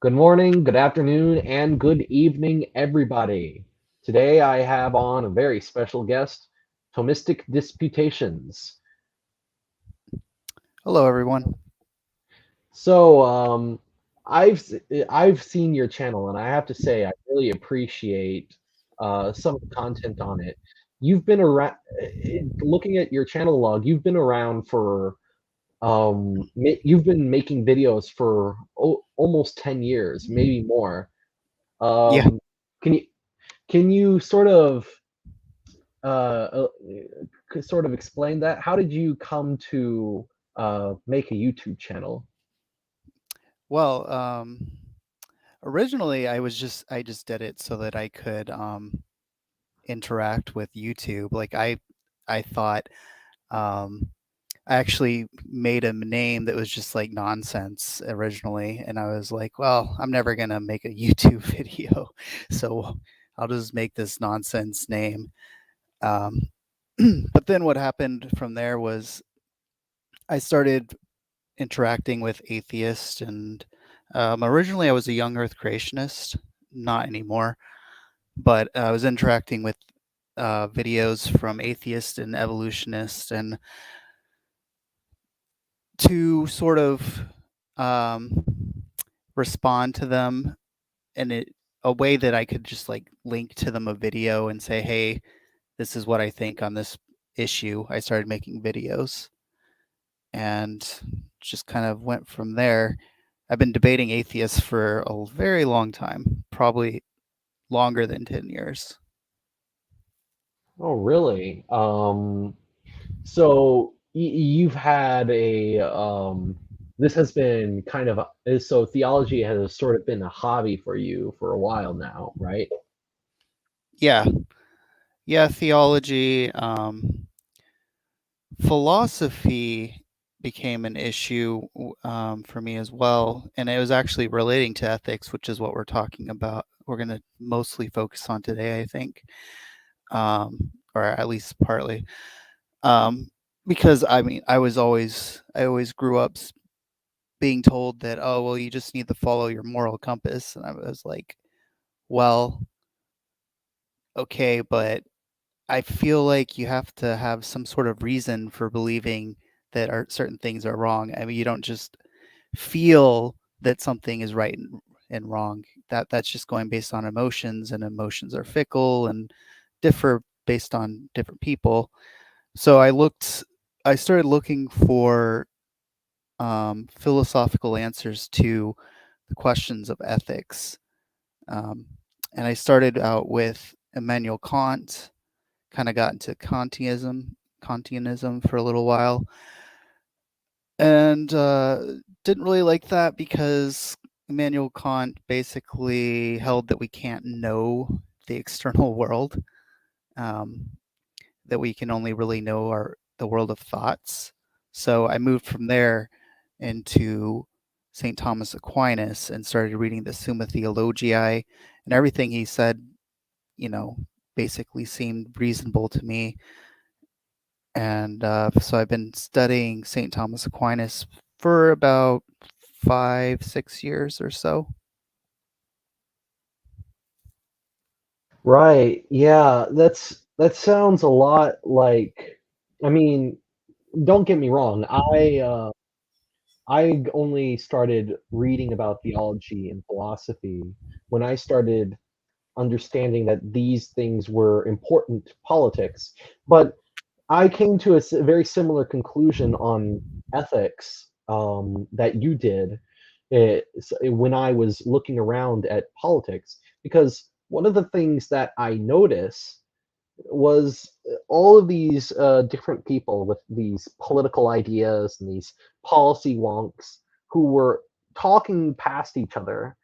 Good morning, good afternoon, and good evening, everybody. Today I have on a very special guest, Thomistic Disputations. Hello, everyone. So, I've I've seen your channel, and I have to say I really appreciate some of the content on it. You've been around, looking at your channel log. You've been around for you've been making videos for almost 10 years, maybe more. Yeah, Um, can you Can you uh, sort of explain that? How did you come to make a YouTube channel? well, originally I just did it so that I could interact with YouTube. I thought um, I actually made a name that was just like nonsense originally, and I was like, well, I'm never gonna make a YouTube video, so I'll just make this nonsense name. Um, but then what happened from there was I started interacting with atheists, and originally I was a young earth creationist, not anymore, but I was interacting with videos from atheists and evolutionists, and to sort of um, respond to them in a way that I could just like link to them a video and say, hey, this is what I think on this issue. I started making videos and just kind of went from there. I've been debating atheists for a very long time, probably longer than 10 years. Oh, really? So you've had this has been kind of so theology has sort of been a hobby for you for a while now, right? Yeah. Yeah. Theology, philosophy became an issue for me as well. And it was actually relating to ethics, which is what we're talking about. We're going to mostly focus on today, I think, or at least partly. Um, because I mean, I always grew up being told that, oh, well, you just need to follow your moral compass. And I was like, well, okay, but I feel like you have to have some sort of reason for believing that certain things are wrong. I mean, you don't just feel that something is right and wrong. That's just going based on emotions, and emotions are fickle and differ based on different people. So I started looking for philosophical answers to the questions of ethics. Um, and I started out with Immanuel Kant, kind of got into Kantianism for a little while, and didn't really like that because Immanuel Kant basically held that we can't know the external world, um, that we can only really know the world of thoughts. So I moved from there into St. Thomas Aquinas and started reading the Summa Theologiae, and everything he said, you know, basically seemed reasonable to me. And so I've been studying St. Thomas Aquinas for about 5, 6 years or so. Right. Yeah, that sounds a lot like I mean, don't get me wrong. I only started reading about theology and philosophy when I started understanding that these things were important to politics. But I came to a very similar conclusion on ethics that you did when I was looking around at politics. Because one of the things that I noticed was all of these different people with these political ideas and these policy wonks who were talking past each other.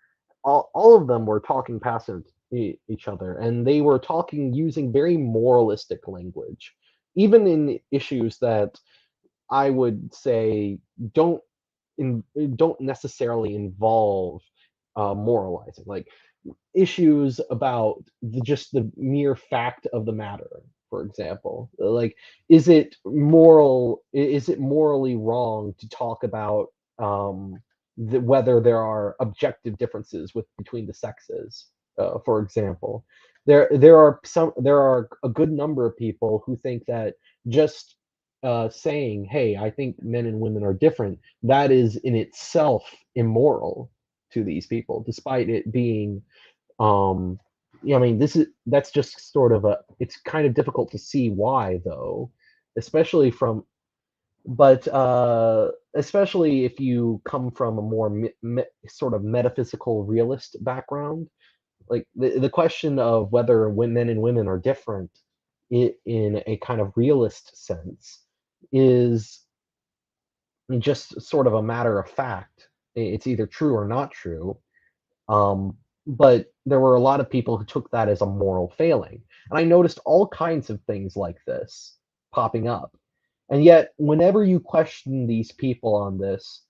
All of them were talking past each other, and they were talking using very moralistic language, even in issues that I would say don't in, don't necessarily involve moralizing. Like issues about just the mere fact of the matter, for example, like is it morally wrong to talk about um whether there are objective differences between the sexes. For example, there are a good number of people who think that just saying, "Hey, I think men and women are different," that is in itself immoral to these people, despite it being yeah, I mean, that's just sort of a. It's kind of difficult to see why, though, especially from, but especially if you come from a more sort of metaphysical realist background. Like the question of whether men and women are different in a kind of realist sense is just sort of a matter of fact. It's either true or not true. But there were a lot of people who took that as a moral failing. And I noticed all kinds of things like this popping up. And yet, whenever you question these people on this,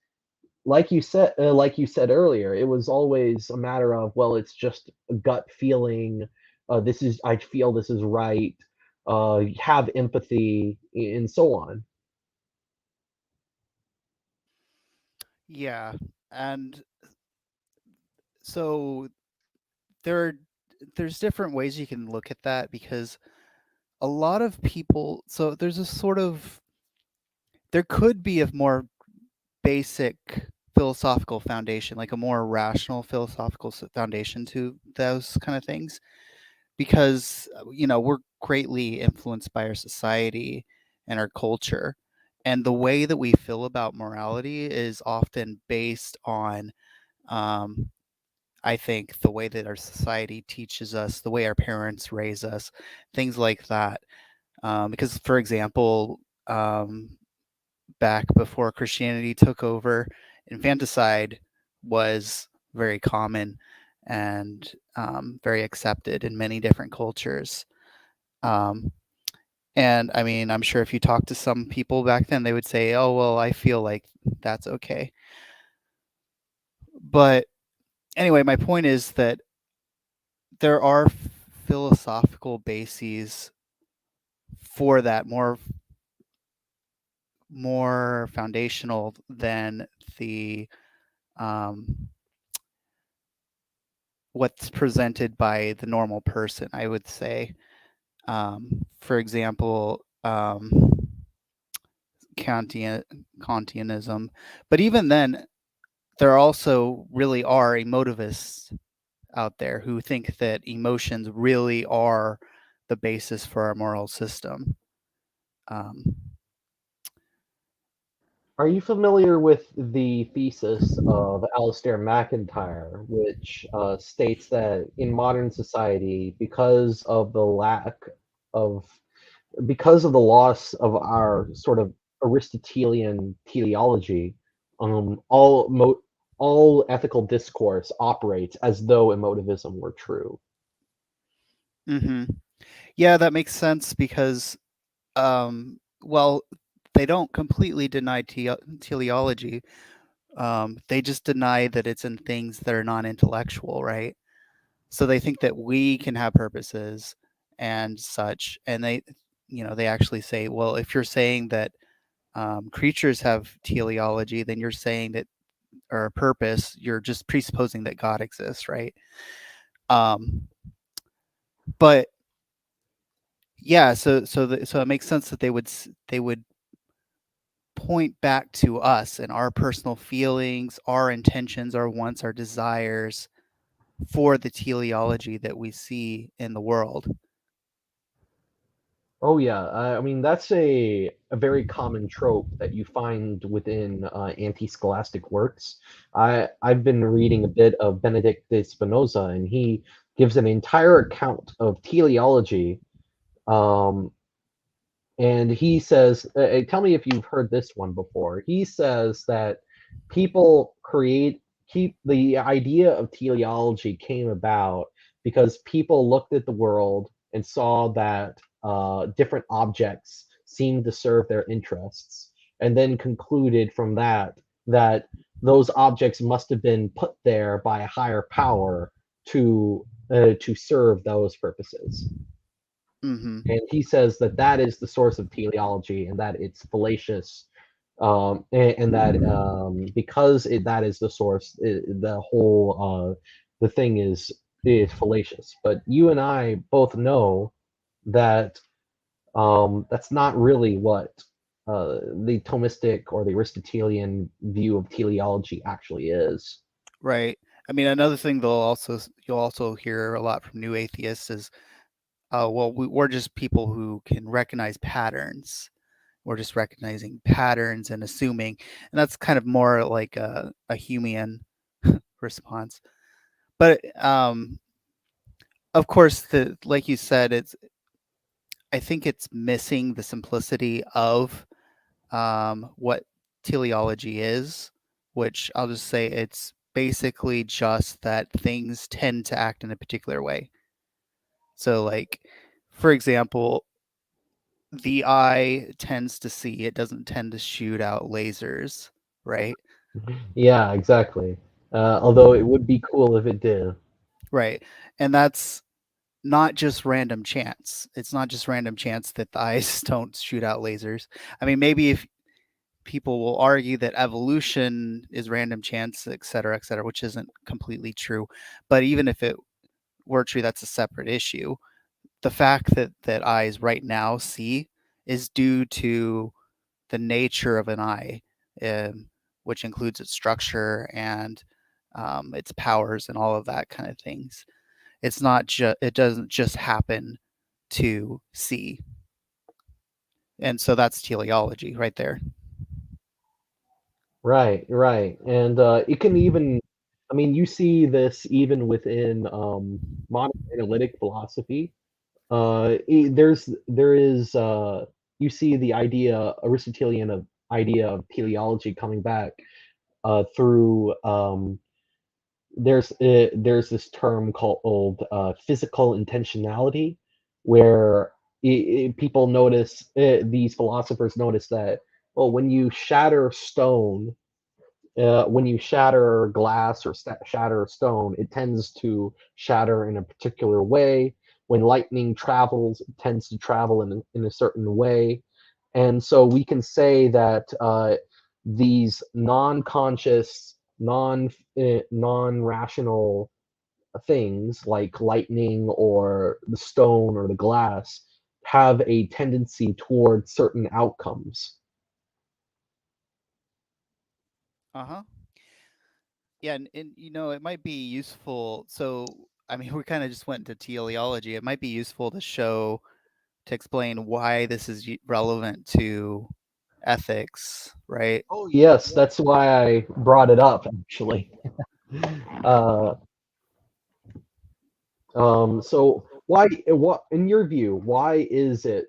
like you said earlier, it was always a matter of, well, it's just a gut feeling. I feel this is right. Have empathy, and so on. Yeah, and so there are there's different ways you can look at that because a lot of people so there's a sort of there could be a more basic philosophical foundation, like a more rational philosophical foundation to those kind of things because we're greatly influenced by our society and our culture, and the way that we feel about morality is often based on I think the way that our society teaches us, the way our parents raise us, things like that. Because, for example, back before Christianity took over, infanticide was very common and very accepted in many different cultures. Um, and I mean, I'm sure if you talk to some people back then, they would say, oh, well, I feel like that's okay. But anyway, my point is that there are philosophical bases for that more foundational than the um, what's presented by the normal person, I would say. For example, Kantianism. But even then, there also really are emotivists out there who think that emotions really are the basis for our moral system. Um, Are you familiar with the thesis of Alistair McIntyre, which states that in modern society, of because of the loss of our sort of Aristotelian teleology, all ethical discourse operates as though emotivism were true? mm-hmm. Yeah, that makes sense because, well, they don't completely deny teleology. They just deny that it's in things that are non-intellectual, right? So they think that we can have purposes and such, and they actually say, well, if you're saying that creatures have teleology, then you're saying that, or a purpose, you're just presupposing that God exists, right? Um, but yeah, so it makes sense that they would point back to us and our personal feelings, our intentions, our wants, our desires for the teleology that we see in the world. Oh yeah, I mean that's a very common trope that you find within anti-scholastic works. I've been reading a bit of Benedict de Spinoza, and he gives an entire account of teleology. Um, and he says, tell me if you've heard this one before. He says that people keep the idea of teleology came about because people looked at the world and saw that different objects seemed to serve their interests, and then concluded from that those objects must have been put there by a higher power to serve those purposes. Mm-hmm. And he says that that is the source of teleology and that it's fallacious and that because that is the source, the whole the thing is fallacious. But you and I both know that that's not really what the Thomistic or the Aristotelian view of teleology actually is. Right. I mean, another thing you'll also hear a lot from new atheists is, well, we're just people who can recognize patterns. We're just recognizing patterns and assuming, and that's kind of more like a Humean response. But of course, like you said, I think it's missing the simplicity of what teleology is, which I'll just say it's basically just that things tend to act in a particular way. So, like, for example, the eye tends to see, it doesn't tend to shoot out lasers, right? Yeah, exactly. Although it would be cool if it did. Right. And that's not just random chance. It's not just random chance that the eyes don't shoot out lasers. I mean, maybe if people will argue that evolution is random chance, et cetera, which isn't completely true. But even if it were true, that's a separate issue. The fact that eyes right now see is due to the nature of an eye, um, which includes its structure and its powers and all of that kind of things. It's not just it doesn't just happen to see, and so that's teleology right there. Right, right. And it can even, I mean, you see this even within modern analytic philosophy. There is you see the Aristotelian idea of teleology coming back through there's this term called physical intentionality, where people notice these philosophers notice that, well, when you shatter stone, when you shatter glass or shatter stone, it tends to shatter in a particular way. When lightning travels, it tends to travel in a certain way. And so we can say that these non-conscious, non-rational things like lightning or the stone or the glass have a tendency toward certain outcomes. Uh huh. Yeah, and it might be useful. So, I mean, we kind of just went into teleology. It might be useful to explain why this is relevant to ethics, right? Oh yes, that's why I brought it up actually. Uh, so what, in your view, why is it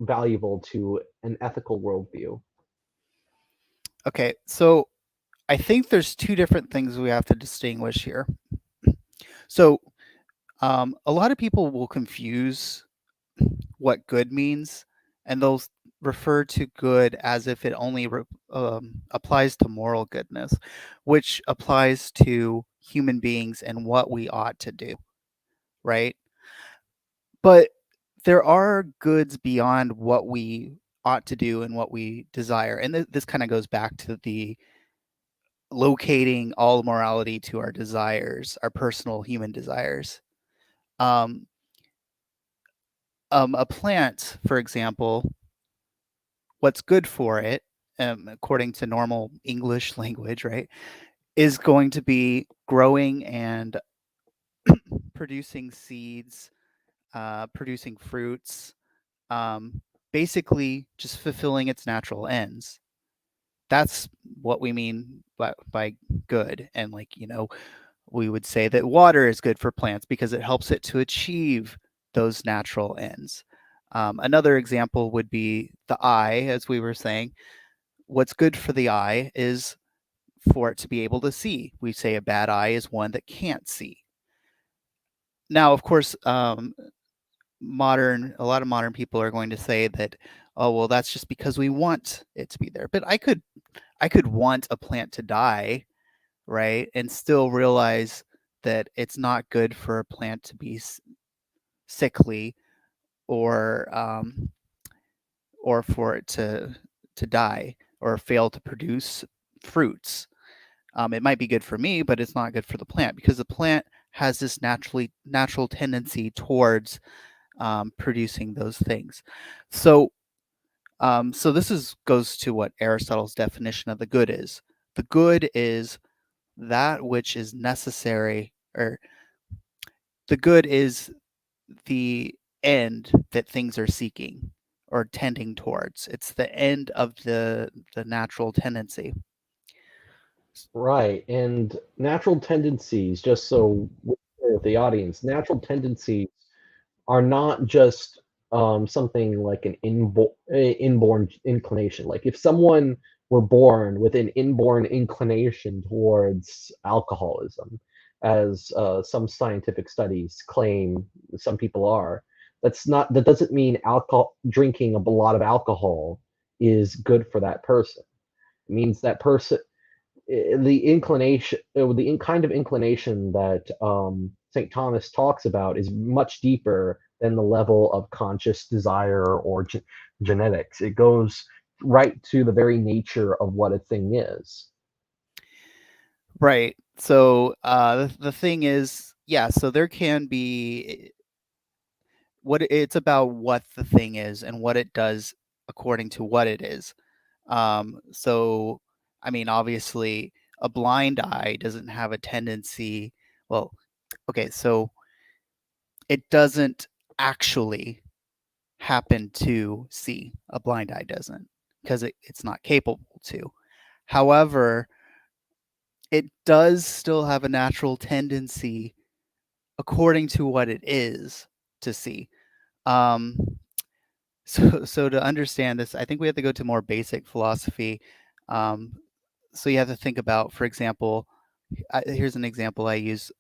valuable to an ethical worldview? Okay, so I think there's two different things we have to distinguish here. So, a lot of people will confuse what good means, and they'll refer to good as if it only applies to moral goodness, which applies to human beings and what we ought to do, right? But there are goods beyond what we ought to do and what we desire. And this kind of goes back to the locating all morality to our desires, our personal human desires. Um, a plant, for example, what's good for it, according to normal English language, right, is going to be growing and producing seeds, producing fruits, um, basically just fulfilling its natural ends. That's what we mean by good. And, like, we would say that water is good for plants because it helps it to achieve those natural ends. Another example would be the eye, as we were saying. What's good for the eye is for it to be able to see. We say a bad eye is one that can't see. Now, of course, a lot of modern people are going to say that, oh, well, that's just because we want it to be there. But I could want a plant to die, right, and still realize that it's not good for a plant to be sickly, or or for it to die. or fail to produce fruits. It might be good for me, but it's not good for the plant, because the plant has this natural tendency towards producing those things. So this goes to what Aristotle's definition of the good is. The good is that which is necessary, or the good is the end that things are seeking or tending towards. It's the end of the natural tendency. Right. And natural tendencies, just so we're clear with the audience, natural tendencies are not just something like an inborn inclination. Like if someone were born with an inborn inclination towards alcoholism, as some scientific studies claim some people are, that doesn't mean alcohol drinking a lot of alcohol is good for that person. It means that person the inclination, the kind of inclination that St. Thomas talks about is much deeper than the level of conscious desire or genetics. It goes right to the very nature of what a thing is. Right. So the thing is, yeah, so there can be what it's about what the thing is and what it does according to what it is. So, I mean, obviously, a blind eye doesn't have a tendency. Well, okay, so it doesn't actually happen to see. A blind eye doesn't, because it's not capable to. However, it does still have a natural tendency, according to what it is, to see. Um, so to understand this, I think we have to go to more basic philosophy. Um, so you have to think about, for example, here's an example I use.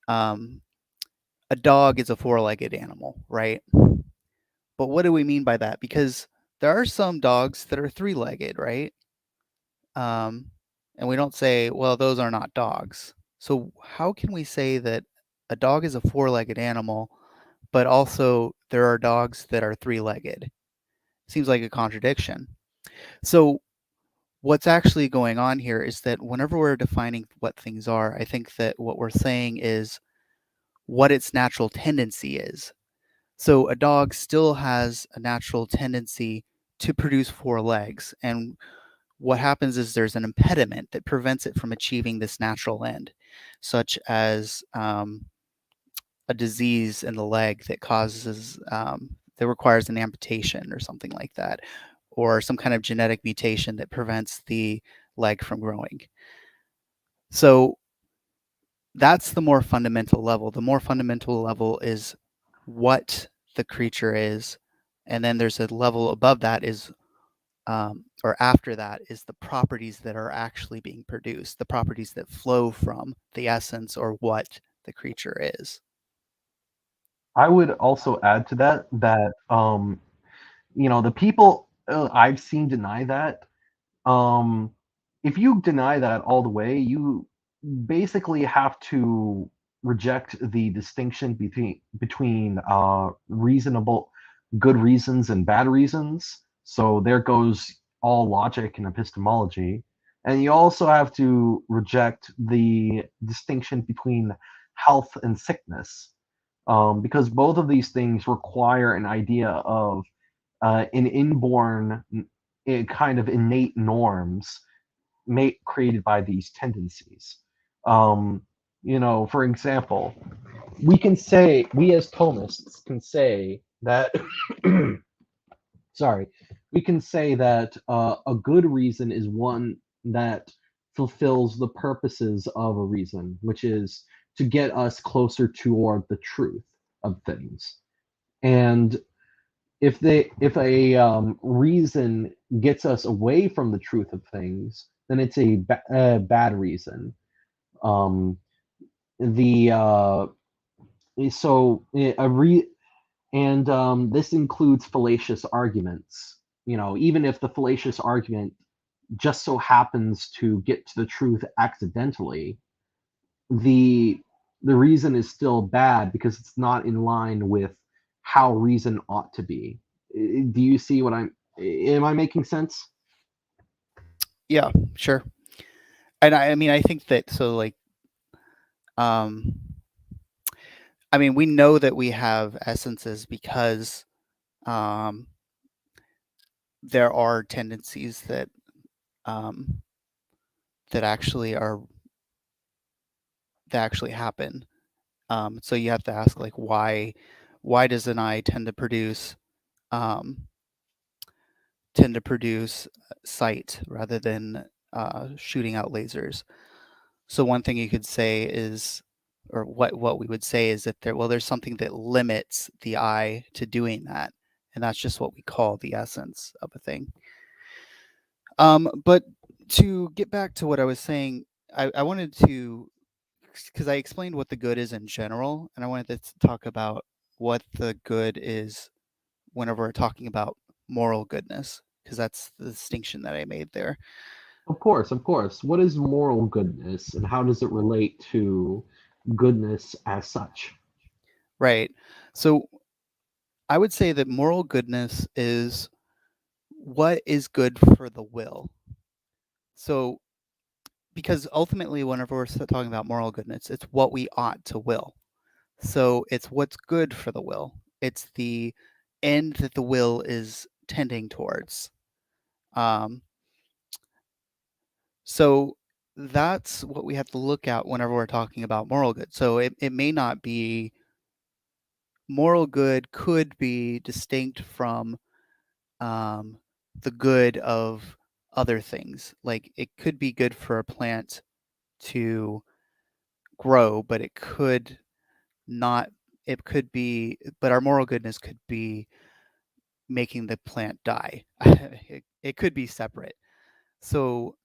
Um, a dog is a four-legged animal, right? But what do we mean by that? Because there are some dogs that are three-legged, right? Um, and we don't say, well, those are not dogs. So how can we say that a dog is a four-legged animal, but also there are dogs that are three-legged? Seems like a contradiction. So what's actually going on here is that whenever we're defining what things are, I think that what we're saying is what its natural tendency is. So a dog still has a natural tendency to produce four legs. And what happens is there's an impediment that prevents it from achieving this natural end, such as a disease in the leg that that requires an amputation or something like that, or some kind of genetic mutation that prevents the leg from growing. So that's the more fundamental level. The more fundamental level is what the creature is, and then there's a level above that is, or after that is the properties that are actually being produced, the properties that flow from the essence or what the creature is. I would also add to that the people I've seen deny that. Um, if you deny that all the way, you basically have to reject the distinction between reasonable, good reasons and bad reasons. So there goes all logic and epistemology, and you also have to reject the distinction between health and sickness, because both of these things require an idea of an inborn, kind of innate norms created by these tendencies. Um, for example, we as Thomists can say that, sorry, we can say that a good reason is one that fulfills the purposes of a reason, which is to get us closer toward the truth of things. And if a reason gets us away from the truth of things, then it's a bad reason. Um, the so a re and This includes fallacious arguments. Even if the fallacious argument just so happens to get to the truth accidentally, the the reason is still bad because it's not in line with how reason ought to be. Do you see what am I making sense? Yeah, sure. And I mean, I think that so like, um, I mean, we know that we have essences because um, there are tendencies um, that actually are that actually happen. So you have to ask like why does an eye um, tend to produce sight rather than shooting out lasers? So one thing you could say is, or what we would say is that there's something that limits the eye to doing that, and that's just what we call the essence of a thing. But to get back to what I was saying, I wanted to, because I explained what the good is in general, and I wanted to talk about what the good is whenever we're talking about moral goodness, because that's the distinction that I made there. Of course, of course. What is moral goodness and how does it relate to goodness as such? Right. So I would say that moral goodness is what is good for the will. So, because ultimately, whenever we're talking about moral goodness, it's what we ought to will. So, it's what's good for the will, it's the end that the will is tending towards. Um, so, that's what we have to look at whenever we're talking about moral good. So, it may not be moral good, could be distinct from um, the good of other things. Like it could be good for a plant to grow, but it could not. It could be, but our moral goodness could be making the plant die. It could be separate. So,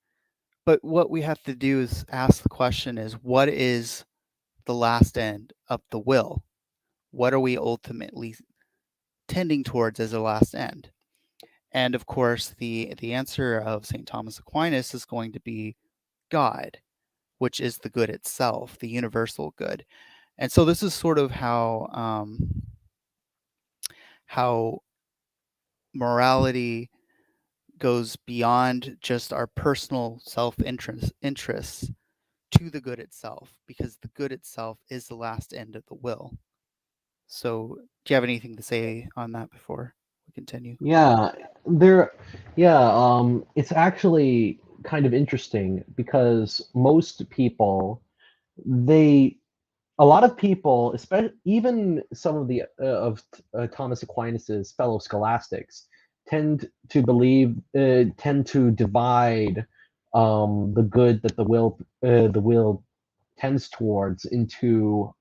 but what we have to do is ask the question: is what is the last end of the will? What are we ultimately tending towards as a last end? And of course, the answer of St. Thomas Aquinas is going to be God, which is the good itself, the universal good. And so this is sort of how morality goes beyond just our personal interests to the good itself, because the good itself is the last end of the will. So, do you have anything to say on that before we continue? Yeah, there, yeah, it's actually kind of interesting because most people, they, a lot of people, especially even some of the of Thomas Aquinas's fellow scholastics, tend to divide the good that the will tends towards into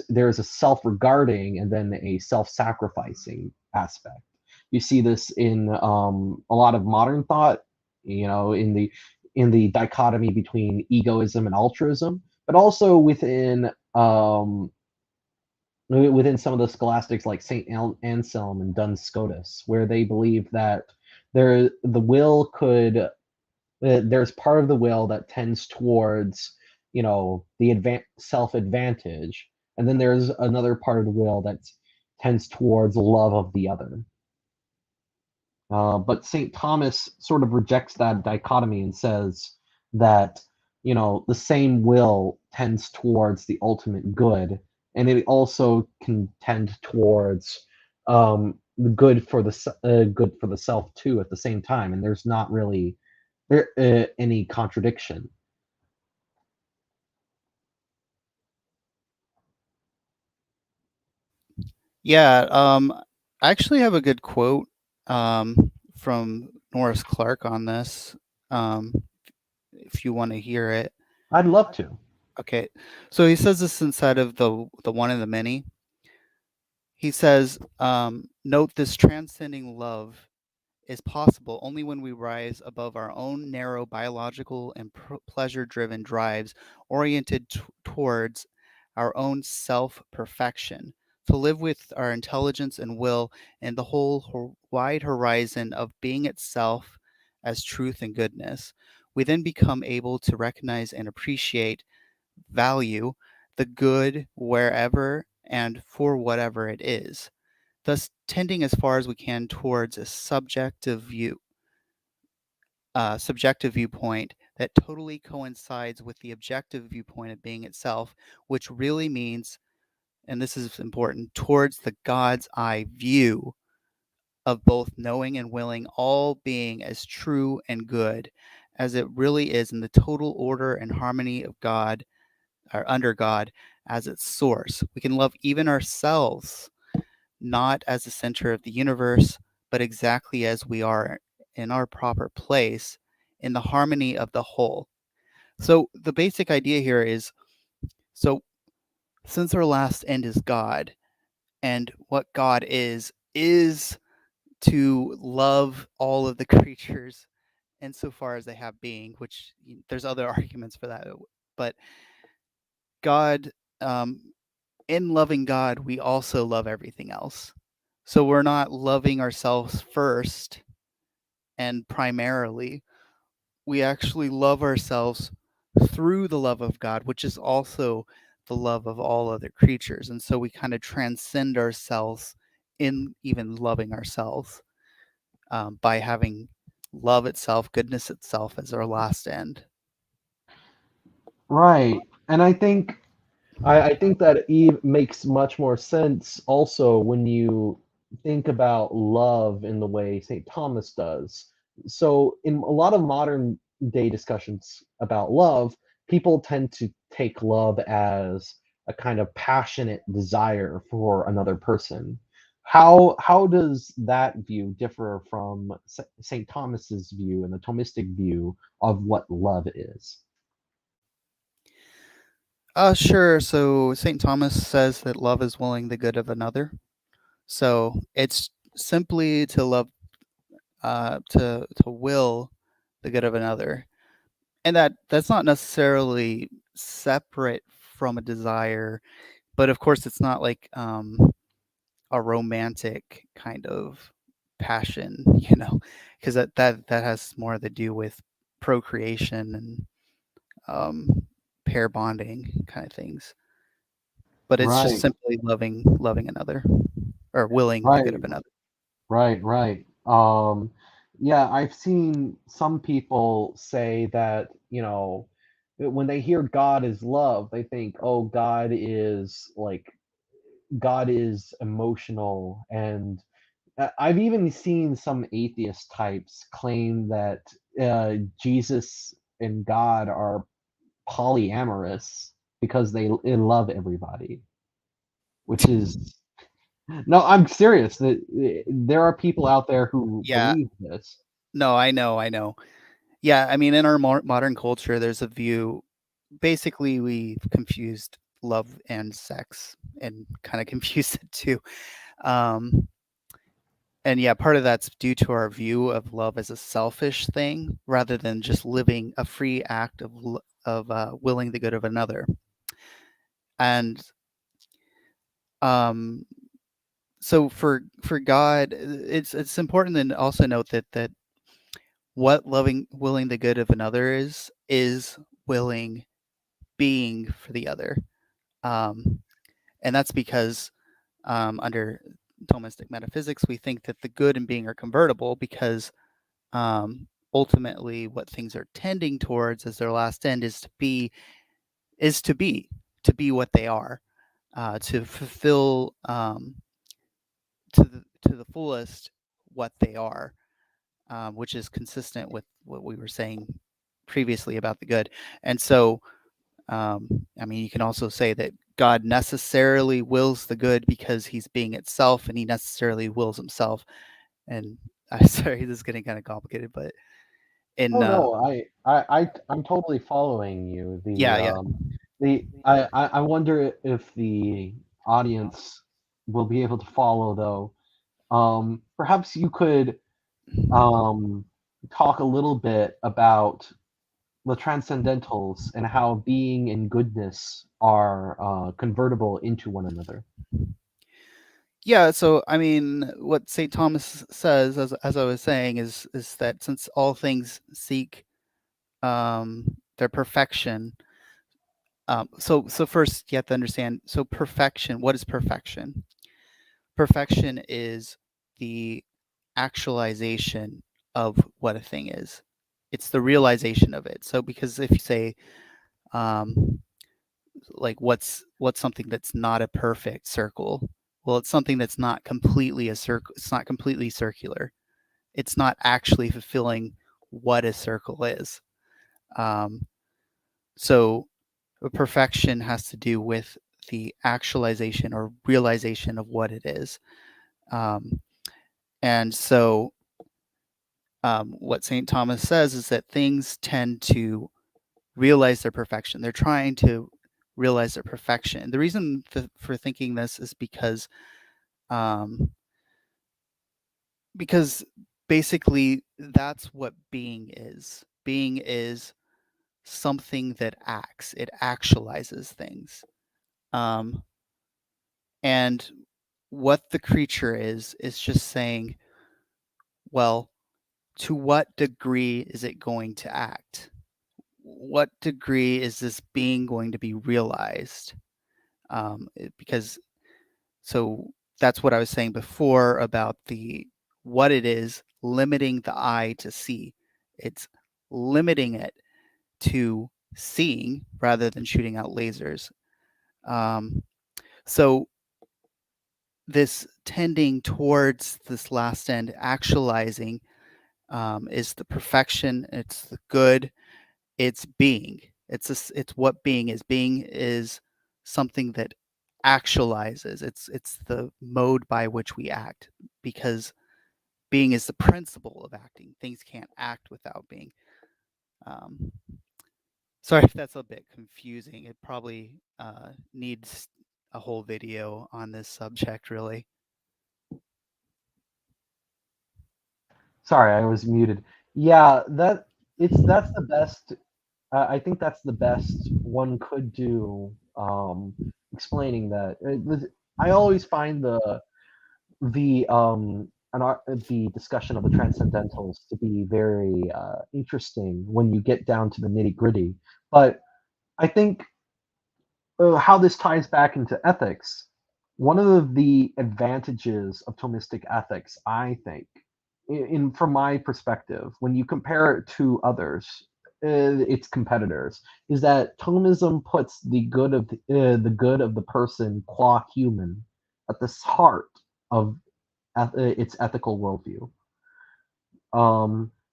there's a self-regarding and then a self-sacrificing aspect. You see this in a lot of modern thought, in the dichotomy between egoism and altruism, but also within some of the scholastics like Saint Anselm and Duns Scotus, where they believe that the will could there's part of the will that tends towards the self advantage, and then there's another part of the will that tends towards love of the other. But St. Thomas sort of rejects that dichotomy and says that, the same will tends towards the ultimate good, and it also can tend towards the good for the self too at the same time, and there's not really any contradiction. Yeah, I actually have a good quote from Norris Clark on this. Um, if you want to hear it. I'd love to. Okay, so he says this inside of the one and the many. He says, "Note this transcending love is possible only when we rise above our own narrow biological and pleasure-driven drives, oriented towards our own self-perfection, to live with our intelligence and will in the whole wide horizon of being itself as truth and goodness. We then become able to recognize and appreciate, value the good wherever and for whatever it is, thus tending as far as we can towards a subjective view subjective viewpoint that totally coincides with the objective viewpoint of being itself, which really means, and this is important, towards the God's eye view of both knowing and willing all being as true and good as it really is in the total order and harmony of God, or under God, as its source. We can love even ourselves, not as the center of the universe, but exactly as we are in our proper place in the harmony of the whole. So the basic idea here is, so since our last end is God, and what God is to love all of the creatures insofar as they have being, which there's other arguments for that, but God, in loving God, we also love everything else. So we're not loving ourselves first and primarily. We actually love ourselves through the love of God, which is also the love of all other creatures. And so we kind of transcend ourselves in even loving ourselves, by having love itself, goodness itself as our last end. Right. And I think that Eve makes much more sense also when you think about love in the way St. Thomas does. So, in a lot of modern day discussions about love, people tend to take love as a kind of passionate desire for another person. How does that view differ from St. Thomas's view and the Thomistic view of what love is? Sure. So St. Thomas says that love is willing the good of another. So it's simply to love, to will the good of another, and that's not necessarily separate from a desire, but of course it's not like a romantic kind of passion, because that has more to do with procreation and um, pair bonding kind of things. But it's just Right, simply loving another, or willing the good right. of another. Right, right. Yeah, I've seen some people say that, when they hear God is love, they think, oh, God is emotional. And I've even seen some atheist types claim that Jesus and God are polyamorous because they love everybody, which is no, I'm serious. There are people out there who Yeah, believe this. no, I know. Yeah, I mean, in our modern culture, there's a view. Basically, we've confused love and sex, and kind of confused it too. Um, and yeah, part of that's due to our view of love as a selfish thing, rather than just living a free act of willing the good of another. And um, so for God, it's important to also note that what willing the good of another is willing being for the other. Um, and that's because under Thomistic metaphysics, we think that the good and being are convertible, because ultimately what things are tending towards as their last end is is to be what they are, to fulfill, to the fullest what they are, which is consistent with what we were saying previously about the good. And so, I mean, you can also say that God necessarily wills the good because he's being itself, and he necessarily wills himself. And I'm sorry, this is getting kind of complicated, but in Oh no, I'm totally following you. yeah, yeah. I wonder if the audience will be able to follow though. Perhaps you could um talk a little bit about the transcendentals and how being and goodness are convertible into one another. Yeah, so I mean, what St. Thomas says, as I was saying, is that since all things seek their perfection, so first you have to understand. So perfection, what is perfection? Perfection is the actualization of what a thing is. it's the realization of it. So because if you say, like what's something that's not a perfect circle? Well, it's something that's not completely a circle. It's not completely circular. It's not actually fulfilling what a circle is. So perfection has to do with the actualization or realization of what it is. And so what St. Thomas says is that things tend to realize their perfection. They're trying to realize their perfection. The reason for thinking this is because basically that's what being is. Being is something that acts. It actualizes things. And what the creature is just saying, well, to what degree is it going to act? What degree is this being going to be realized? Because so that's what I was saying before about what it is limiting the eye to see. It's limiting it to seeing rather than shooting out lasers. So this tending towards this last end, actualizing, is the perfection. It's the good. It's being. It's what being is. Being is something that actualizes. It's the mode by which we act, because being is the principle of acting. Things can't act without being. Sorry if that's a bit confusing. It probably needs a whole video on this subject, really. Sorry, I was muted. Yeah, that's the best. I think that's the best one could do. Explaining that. I always find the discussion of the transcendentals to be very interesting when you get down to the nitty gritty. But I think how this ties back into ethics. One of the advantages of Thomistic ethics, I think, from my perspective, when you compare it to others, its competitors, is that Thomism puts the good of the person qua human at the heart of its ethical worldview.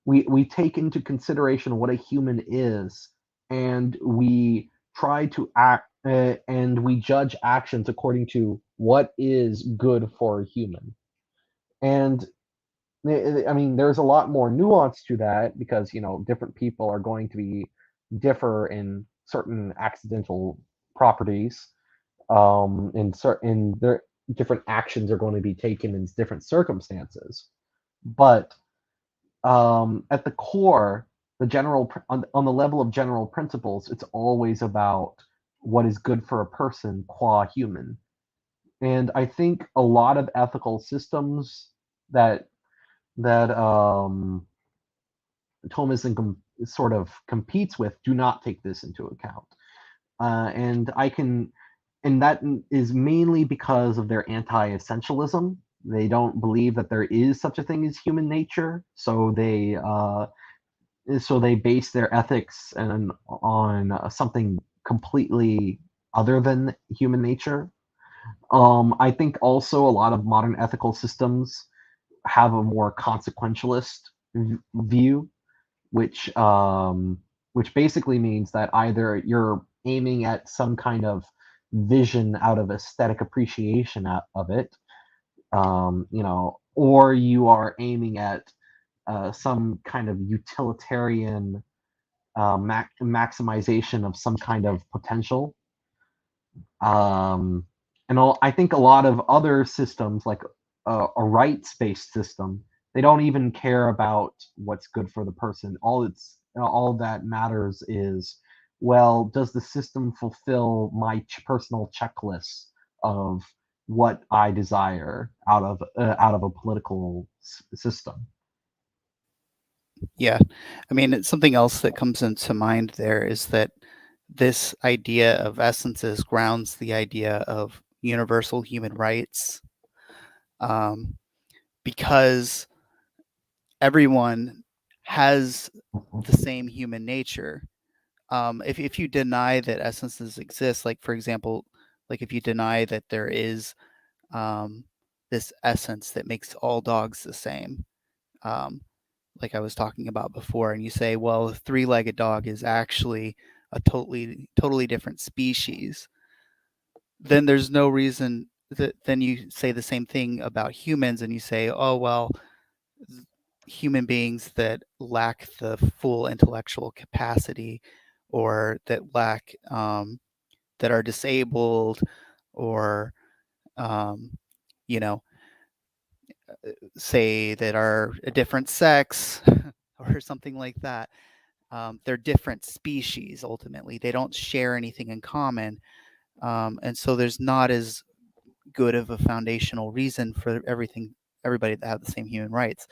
We take into consideration what a human is, and we try to act, and we judge actions according to what is good for a human. And I mean, there's a lot more nuance to that because different people are going to differ in certain accidental properties, in certain their different actions are going to be taken in different circumstances. But at the core, on the level of general principles, it's always about what is good for a person qua human. And I think a lot of ethical systems that Thomism sort of competes with do not take this into account. And that is mainly because of their anti-essentialism. They don't believe that there is such a thing as human nature, so they base their ethics on something completely other than human nature. I think also a lot of modern ethical systems have a more consequentialist view, which basically means that either you're aiming at some kind of vision out of aesthetic appreciation of it, or you are aiming at some kind of utilitarian maximization of some kind of potential. I think a lot of other systems, like a rights-based system, they don't even care about what's good for the person. All that matters is, well, does the system fulfill my personal checklist of what I desire out of a political system? Yeah. I mean, it's something else that comes into mind there is that this idea of essences grounds the idea of universal human rights, because everyone has the same human nature. If you deny that essences exist, like for example, like if you deny that there is this essence that makes all dogs the same, um, like I was talking about before, and you say, well, a three-legged dog is actually a totally different species, then there's no reason that then you say the same thing about humans and you say, oh well, human beings that lack the full intellectual capacity or that lack that are disabled or um, you know say that are a different sex or something like that. They're different species. Ultimately they don't share anything in common, and so there's not as good of a foundational reason for everybody to have the same human rights.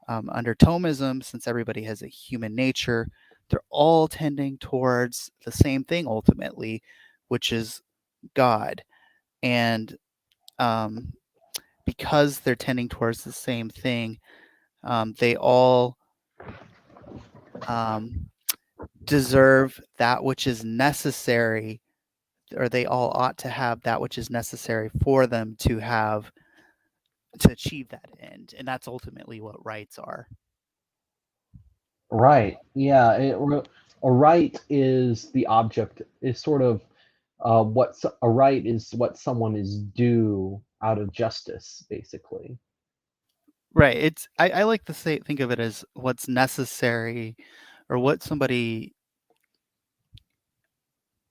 Under Thomism, since everybody has a human nature, they're all tending towards the same thing ultimately, which is God. And um, because they're tending towards the same thing, they all um, deserve that which is necessary, or they all ought to have that which is necessary for them to achieve that end. And that's ultimately what rights are. Right. Yeah. A right is the object. Is sort of a right is what someone is due out of justice, basically. Right. I like to say think of it as what's necessary or what somebody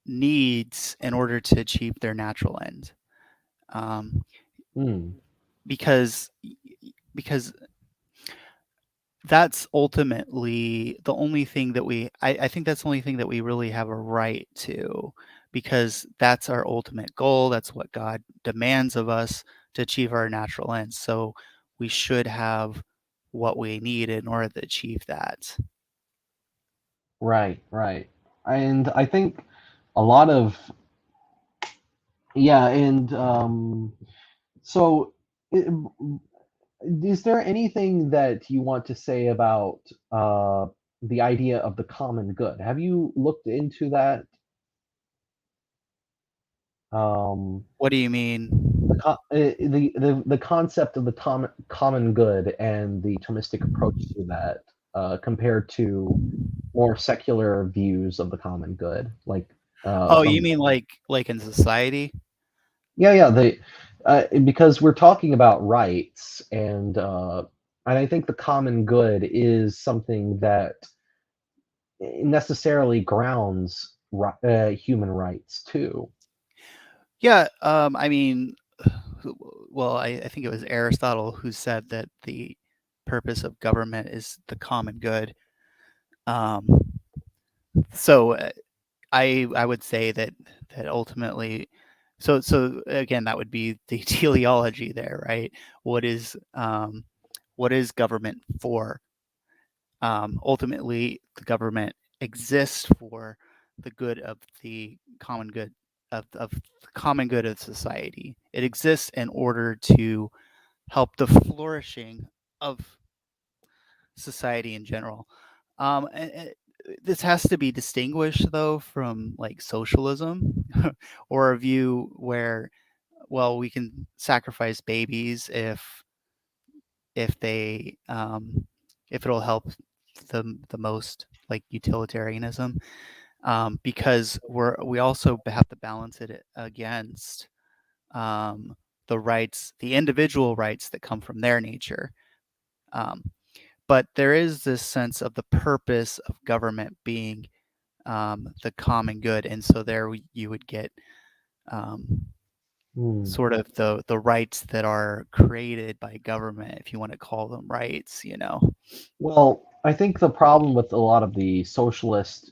needs in order to achieve their natural end. Um, Hmm. because because that's ultimately the only thing that I think that's the only thing that we really have a right to, because that's our ultimate goal. That's what God demands of us to achieve our natural ends. So we should have what we need in order to achieve that. Right. Right. And I think a lot of yeah, and so i- is there anything that you want to say about the idea of the common good? Have you looked into that? Um, What do you mean? the concept of the common good and the Thomistic approach to that, compared to more secular views of the common good, like Oh, you from mean like in society? yeah, because we're talking about rights, and I think the common good is something that necessarily grounds human rights too. Yeah, I mean, well, I think it was Aristotle who said that the purpose of government is the common good. Um, so I would say that ultimately, so again, that would be the teleology there, right? What is what is government for? Ultimately, the government exists for the good of the common good of the common good of society. It exists in order to help the flourishing of society in general. This has to be distinguished though from like socialism or a view where, well, we can sacrifice babies if they if it'll help the most, like utilitarianism, because we also have to balance it against um, the individual rights that come from their nature. Um, but there is this sense of the purpose of government being the common good, and so there you would get um, Hmm. sort of the rights that are created by government, if you want to call them rights, you know. Well, I think the problem with a lot of the socialist,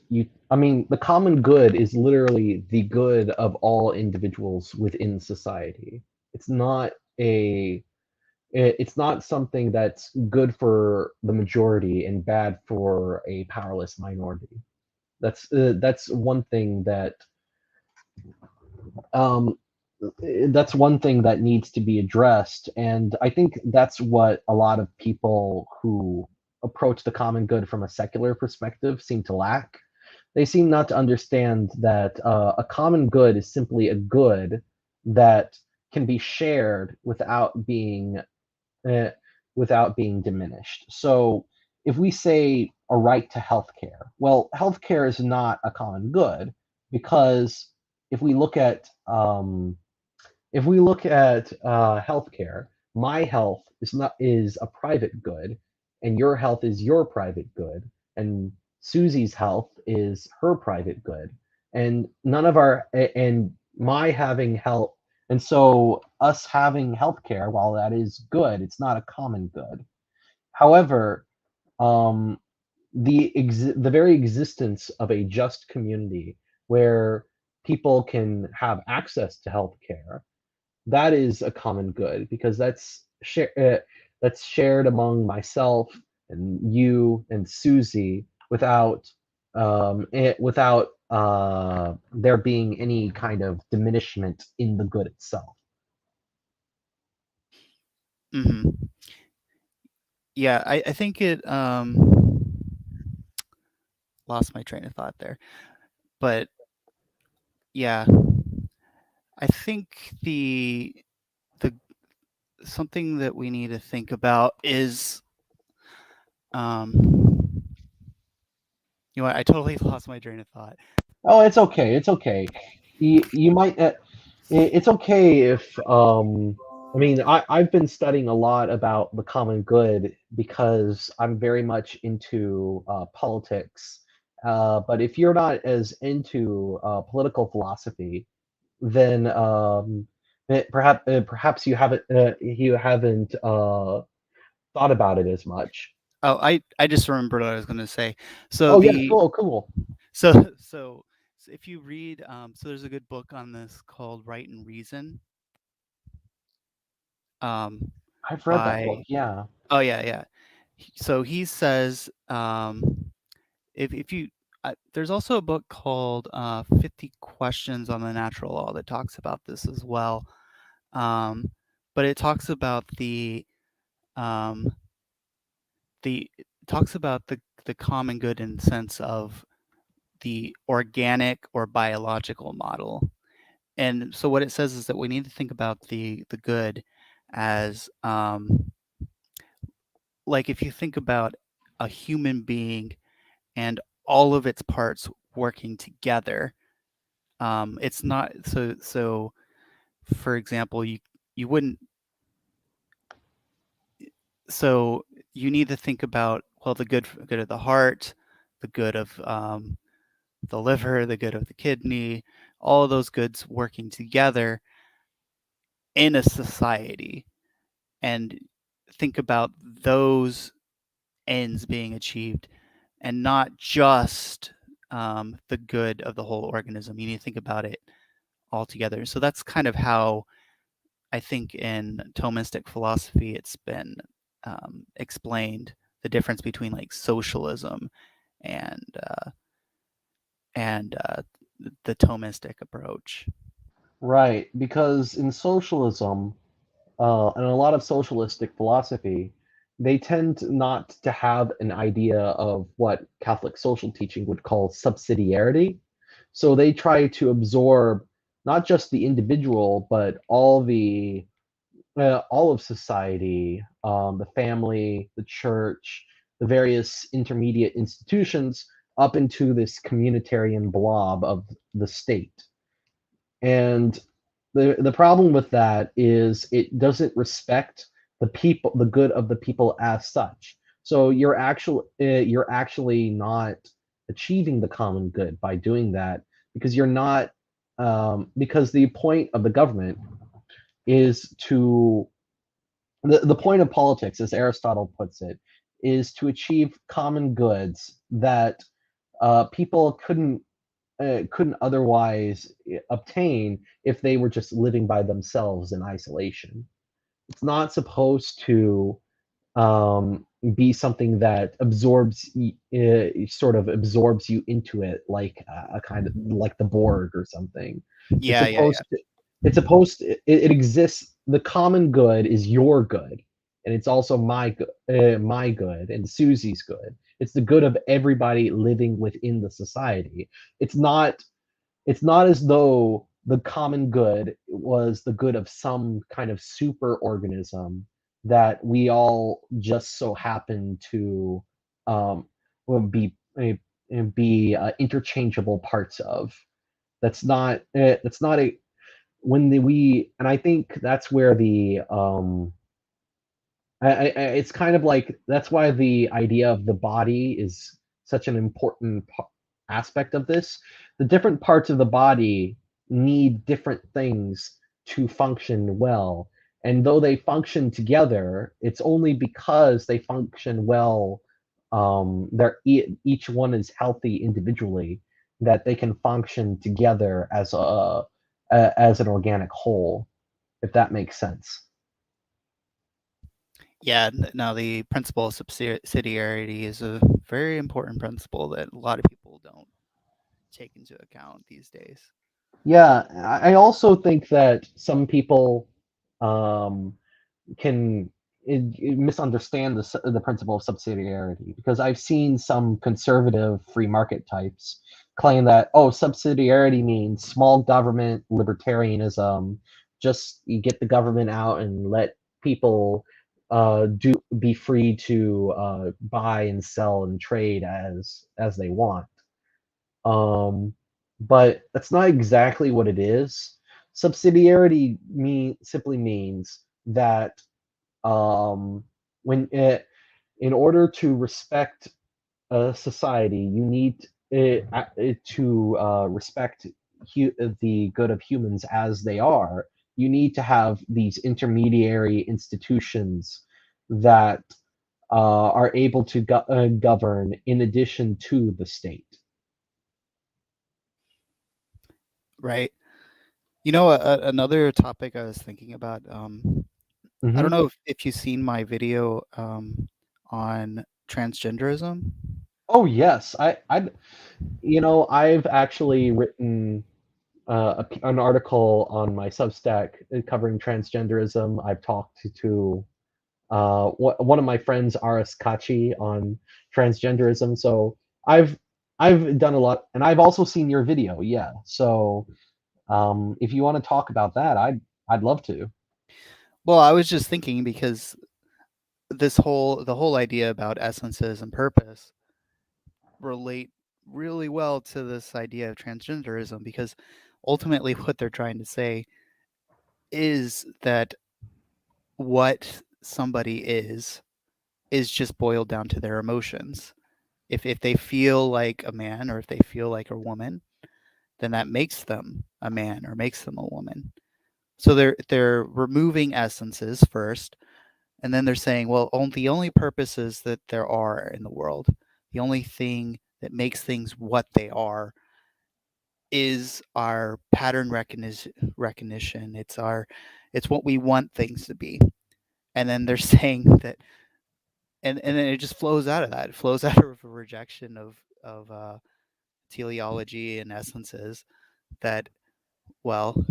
I mean, the common good is literally the good of all individuals within society. It's not a, it's not something that's good for the majority and bad for a powerless minority. That's one thing um, that's one thing that needs to be addressed, and I think that's what a lot of people who approach the common good from a secular perspective seem to lack. They seem not to understand that a common good is simply a good that can be shared uh, without being diminished. So if we say a right to healthcare, well, healthcare is not a common good because if we look at healthcare, my health is a private good, and your health is your private good, and Susie's health is her private good, and none of our and my having health, and so us having healthcare, while that is good, it's not a common good. However, um, the very existence of a just community where people can have access to healthcare, that is a common good because that's shared among myself and you and Susie without there being any kind of diminishment in the good itself. Mm-hmm. Yeah, I think it lost my train of thought there. But yeah, I think the something that we need to think about is um you know what, I totally lost my train of thought. Oh, it's okay. It's okay. You might. It's okay if. I mean, I've been studying a lot about the common good because I'm very much into politics. But if you're not as into political philosophy, then perhaps you haven't thought about it as much. Oh, I just remembered what I was going to say. So Oh yeah, the cool, cool. so so so if you read so there's a good book on this called Right and Reason um I've read that book. by Yeah. oh yeah, yeah. So he says if you there's also a book called 50 Questions on the Natural Law that talks about this as well. Um, but it talks about um, the talks about the common good in the sense of the organic or biological model. And so what it says is that we need to think about the good as like if you think about a human being and all of its parts working together. It's not so. For example, you wouldn't. So you need to think about well the good of the heart, the good of the liver, the good of the kidney, all of those goods working together in a society, and think about those ends being achieved, and not just the good of the whole organism. You need to think about it all together. So that's kind of how I think in Thomistic philosophy it's been explained the difference between like socialism and uh, and the Thomistic approach. Right, because in socialism, and a lot of socialistic philosophy, they tend not to have an idea of what Catholic social teaching would call subsidiarity. So they try to absorb not just the individual, but all of society, the family, the church, the various intermediate institutions, up into this communitarian blob of the state. And the problem with that is it doesn't respect the good of the people as such. So you're actually not achieving the common good by doing that because you're not because the point of the government is to the point of politics, as Aristotle puts it, is to achieve common goods that people couldn't otherwise obtain if they were just living by themselves in isolation. It's not supposed to be something that sort of absorbs you into it, like a kind of like the Borg or something. It's Yeah, yeah, yeah. supposed to. It's supposed. It exists. The common good is your good. and it's also my good, and Susie's good. It's the good of everybody living within the society. It's not it's not as though the common good was the good of some kind of super organism that we all just so happen to um, be interchangeable parts of. That's not a when the, we and I think that's where the it's kind of like that's why the idea of the body is such an important aspect of this. The different parts of the body need different things to function well. And though they function together, it's only because they function well, each one is healthy individually, that they can function together as an organic whole, if that makes sense. Yeah, now the principle of subsidiarity is a very important principle that a lot of people don't take into account these days. Yeah, I also think that some people um, can misunderstand the principle of subsidiarity, because I've seen some conservative free market types claim that, oh, subsidiarity means small government libertarianism. Just you get the government out and let people be free to buy and sell and trade as they want. Um, but that's not exactly what it is. Subsidiarity simply means that when in order to respect a society, you need to respect the good of humans as they are. You need to have these intermediary institutions that are able to govern in addition to the state. Right. Another topic I was thinking about, I don't Hmm. know if you've seen my video on transgenderism. Oh yes, I've actually written an article on my Substack covering transgenderism. I've talked to one of my friends, Aris Kachi, on transgenderism. So I've I've done a lot, and I've also seen your video. Yeah. So if you want to talk about that, I'd love to. Well, I was just thinking because the whole idea about essences and purpose relate really well to this idea of transgenderism, because ultimately what they're trying to say is that what somebody is just boiled down to their emotions. If they feel like a man or if they feel like a woman, then that makes them a man or makes them a woman. So they're removing essences first, and then they're saying, well, the only purposes that there are in the world, the only thing that makes things what they are, is our pattern recognition. It's what we want things to be. And then they're saying that, and then it just flows out of that. It flows out of a rejection of teleology and essences, that, well,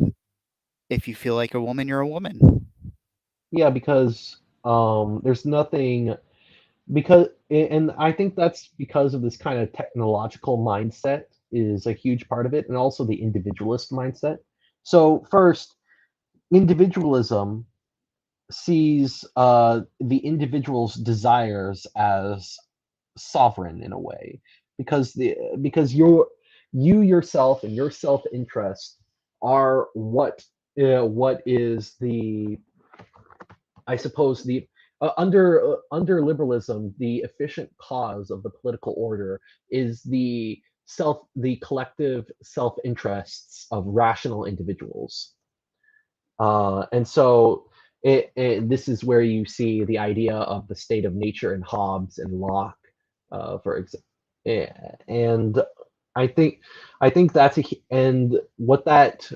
if you feel like a woman, you're a woman. Yeah, because there's nothing because and I think that's because of this kind of technological mindset is a huge part of it, and also the individualist mindset. So first, individualism sees the individual's desires as sovereign in a way, because you yourself and your self-interest are what is the, I suppose, the under liberalism, the efficient cause of the political order is the collective self interests of rational individuals. And so this is where you see the idea of the state of nature in Hobbes and Locke, for example. And I think that's and what that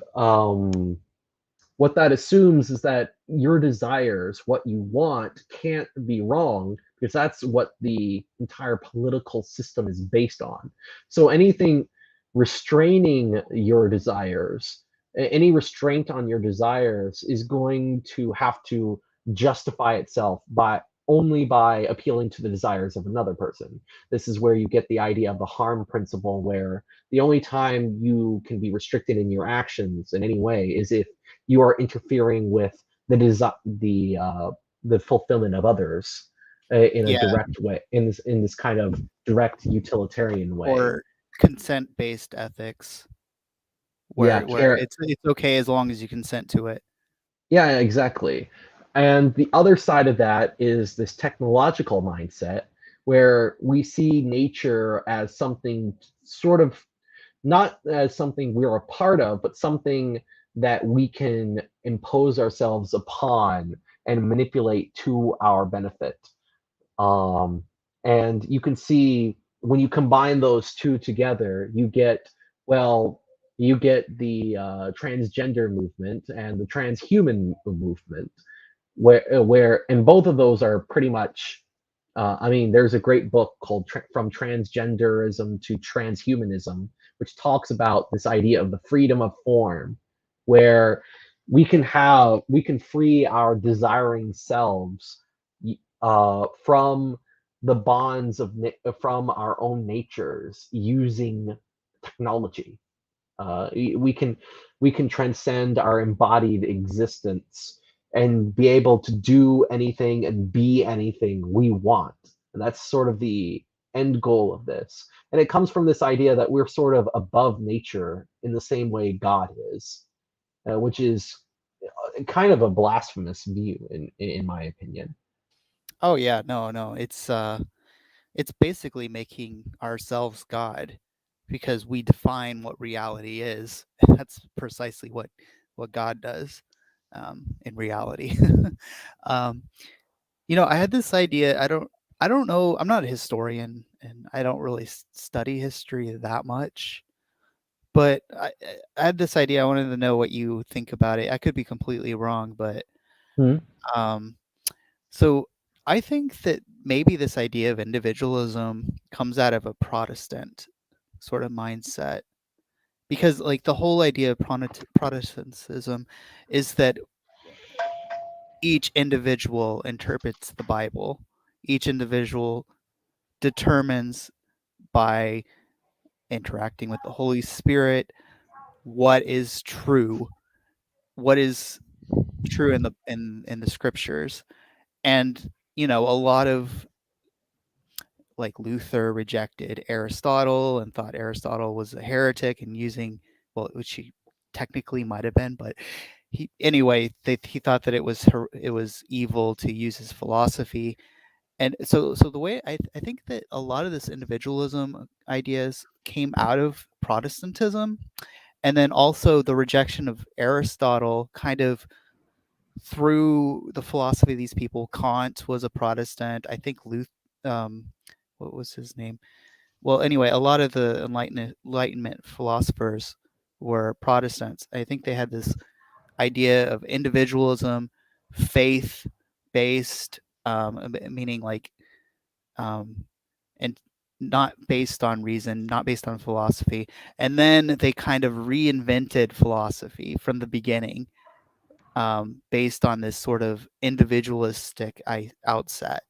assumes is that your desires, what you want, can't be wrong, because that's what the entire political system is based on. So anything restraining your desires, any restraint on your desires is going to have to justify itself only by appealing to the desires of another person. This is where you get the idea of the harm principle, where the only time you can be restricted in your actions in any way is if you are interfering with the fulfillment of others in a Yeah, direct way, in this kind of direct utilitarian way. or consent-based ethics, Yeah, where it's okay as long as you consent to it. Yeah, exactly. And the other side of that is this technological mindset where we see nature as something sort of not as something we're a part of, but something that we can impose ourselves upon and manipulate to our benefit. Um, and you can see when you combine those two together, well, you get the transgender movement and the transhuman movement, and both of those are pretty much. I mean, there's a great book called From Transgenderism to Transhumanism, which talks about this idea of the freedom of form, where we can free our desiring selves from the bonds from our own natures using technology. We can transcend our embodied existence and be able to do anything and be anything we want. And that's sort of the end goal of this. And it comes from this idea that we're sort of above nature in the same way God is, which is kind of a blasphemous view in my opinion. Oh yeah, no, it's basically making ourselves God, because we define what reality is. That's precisely what God does in reality. um, I had this idea. I don't know. I'm not a historian, and I don't really study history that much. But I had this idea. I wanted to know what you think about it. I could be completely wrong, but Hmm. um, so I think that maybe this idea of individualism comes out of a Protestant sort of mindset, because like the whole idea of Protestantism is that each individual interprets the Bible. Each individual determines by interacting with the Holy Spirit what is true, what is true in the scriptures. And a lot of, like, Luther rejected Aristotle and thought Aristotle was a heretic and using, well, which he technically might have been, but he thought that it was evil to use his philosophy. And so the way I think that a lot of this individualism ideas came out of Protestantism, and then also the rejection of Aristotle kind of through the philosophy of these people. Kant was a Protestant. I think what was his name? Well, anyway, a lot of the Enlightenment philosophers were Protestants. I think they had this idea of individualism, faith based, meaning like, and not based on reason, not based on philosophy. And then they kind of reinvented philosophy from the beginning, based on this sort of individualistic outset.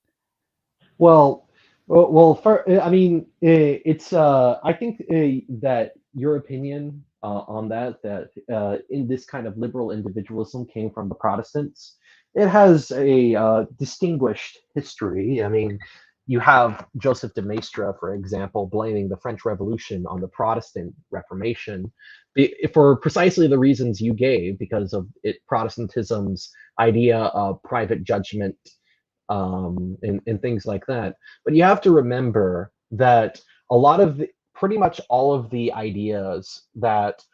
Well, I mean, it's. I think that your opinion on that in this kind of liberal individualism came from the Protestants. It has a distinguished history. I mean, you have Joseph de Maistre, for example, blaming the French Revolution on the Protestant Reformation for precisely the reasons you gave, because of Protestantism's idea of private judgment and things like that. But you have to remember that pretty much all of the ideas that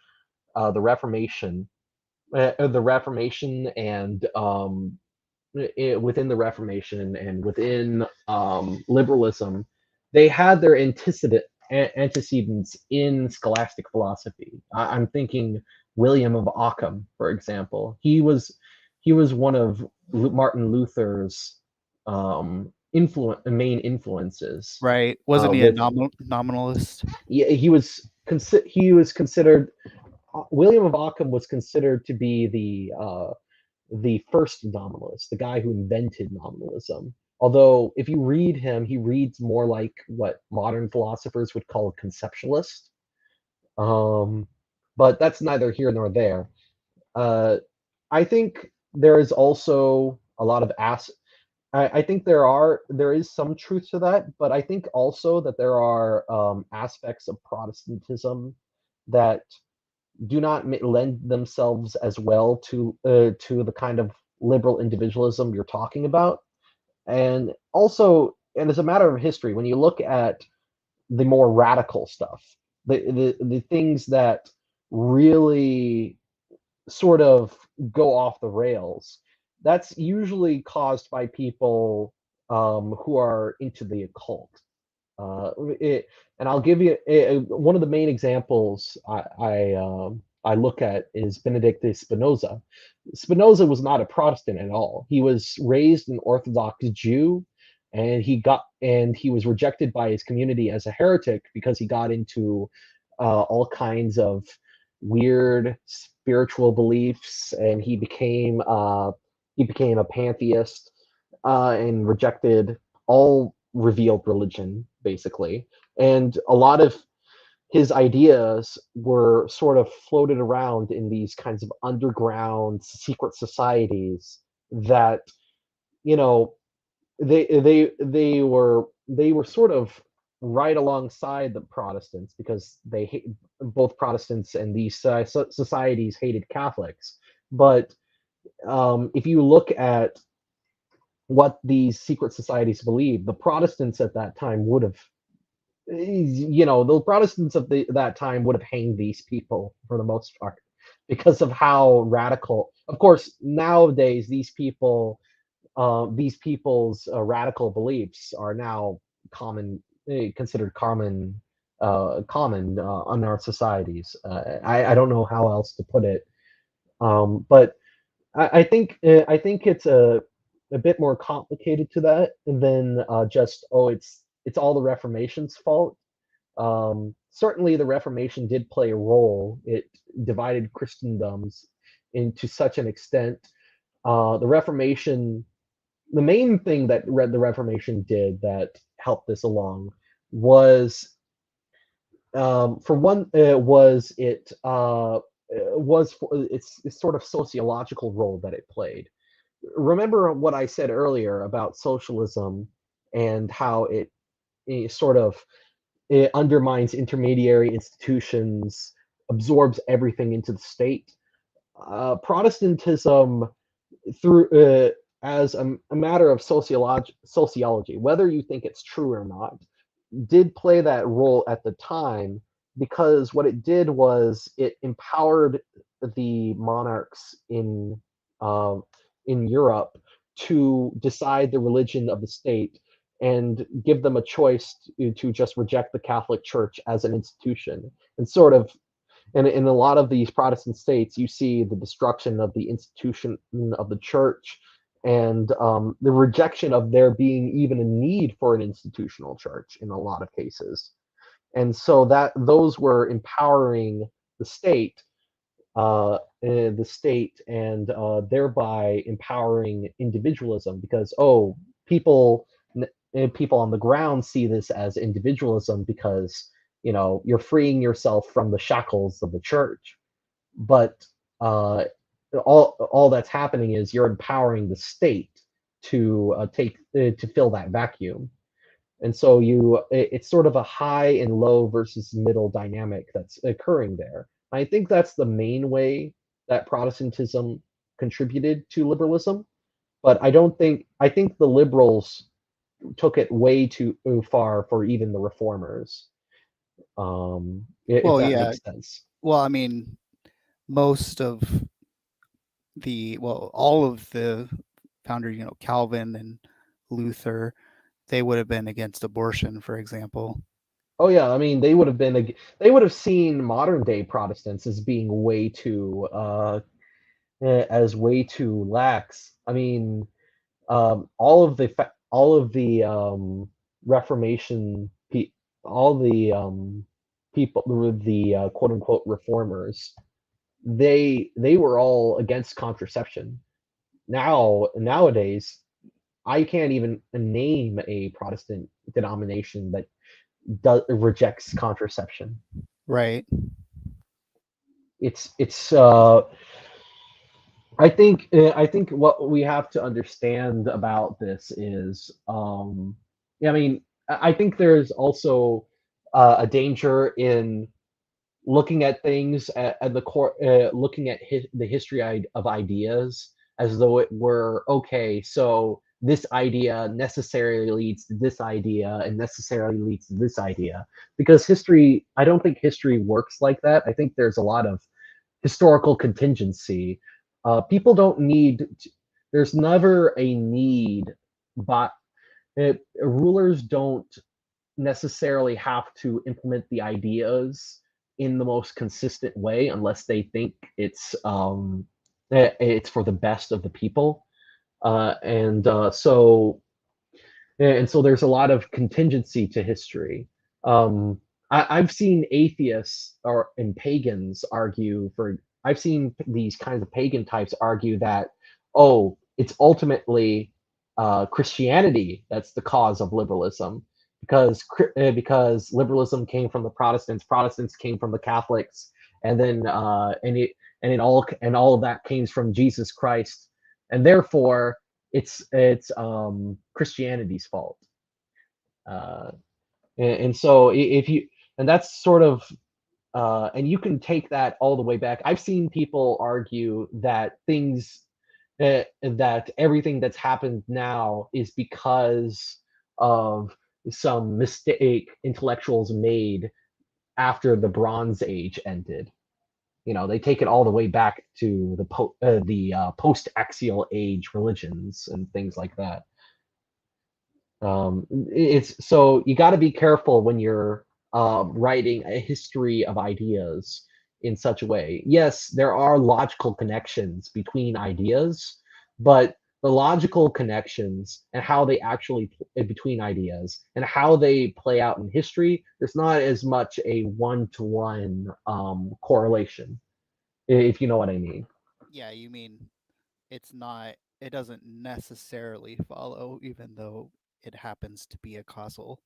the Reformation and within the Reformation and within liberalism, they had their antecedents in scholastic philosophy. I'm thinking William of Ockham, for example. He was one of Martin Luther's main influences. Right? Wasn't he a With nominalist? he was considered William of Ockham was considered to be the first nominalist, the guy who invented nominalism. Although, if you read him, he reads more like what modern philosophers would call a conceptualist. Um, but that's neither here nor there. Uh, I think there is also a lot of I think there is some truth to that, but I think also that there are aspects of Protestantism that do not lend themselves as well to the kind of liberal individualism you're talking about. And also, and as a matter of history, when you look at the more radical stuff, the things that really sort of go off the rails, that's usually caused by people who are into the occult. Uh, it, and I'll give you one of the main examples I look at is Benedict de Spinoza. Spinoza was not a Protestant at all. He was raised an Orthodox Jew, and he was rejected by his community as a heretic because he got into all kinds of weird spiritual beliefs, and he became a pantheist and rejected all revealed religion, basically. And a lot of his ideas were sort of floated around in these kinds of underground secret societies that, you know, they were sort of right alongside the Protestants because both Protestants and these societies hated Catholics. But if you look at what these secret societies believed, the Protestants at that time would have, the Protestants of that time would have hanged these people for the most part because of how radical. Of course, nowadays these people's radical beliefs are now considered common in our societies. I don't know how else to put it, but I think it's a bit more complicated to that than just it's all the Reformation's fault. Certainly, the Reformation did play a role. It divided Christendoms into such an extent. The Reformation, the main thing that the Reformation did that helped this along was, for one, was for its sort of sociological role that it played. Remember what I said earlier about socialism and how it sort of it undermines intermediary institutions, absorbs everything into the state. Protestantism, through as a matter of sociology, whether you think it's true or not, did play that role at the time because what it did was it empowered the monarchs uh, in Europe to decide the religion of the state and give them a choice to just reject the Catholic Church as an institution. And sort of, and in a lot of these Protestant states, you see the destruction of the institution of the church and the rejection of there being even a need for an institutional church in a lot of cases. And so that those were empowering the state, and thereby empowering individualism because people people on the ground see this as individualism because you're freeing yourself from the shackles of the church, but uh, all that's happening is you're empowering the state to fill that vacuum. And so it's sort of a high and low versus middle dynamic that's occurring there. I think that's the main way that Protestantism contributed to liberalism, but I think the liberals took it way too far for even the reformers. If Well, that yeah. makes sense. Well, I mean, most of all of the founders, Calvin and Luther, they would have been against abortion, for example. Oh yeah, I mean they would have seen modern day Protestants as being way too lax. I mean, all of the Reformation all the people with the quote unquote reformers, they were all against contraception. nowadays, I can't even name a Protestant denomination that rejects contraception. Right. It's I think what we have to understand about this is, yeah, I mean, I think there's also a danger in looking at things at the core, looking at the history of ideas as though it were okay. So this idea necessarily leads to this idea, and necessarily leads to this idea. Because history, I don't think history works like that. I think there's a lot of historical contingency. People don't need. There's never a need, but rulers don't necessarily have to implement the ideas in the most consistent way unless they think it's for the best of the people. And so there's a lot of contingency to history. I've seen atheists or and pagans argue for. I've seen these kinds of pagan types argue that, oh, it's ultimately Christianity that's the cause of liberalism, because liberalism came from the Protestants, Protestants came from the Catholics, and then and all of that came from Jesus Christ, and therefore it's Christianity's fault. Uh, and so if you and that's sort of and you can take that all the way back. I've seen people argue that that everything that's happened now is because of some mistake intellectuals made after the Bronze Age ended. They take it all the way back to the post-axial age religions and things like that. It's so you got to be careful when you're writing a history of ideas in such a way. Yes, there are logical connections between ideas, but the logical connections and how they actually between ideas and how they play out in history, there's not as much a one-to-one correlation, if you know what I mean. Yeah, you mean it's not, it doesn't necessarily follow, even though it happens to be a causal.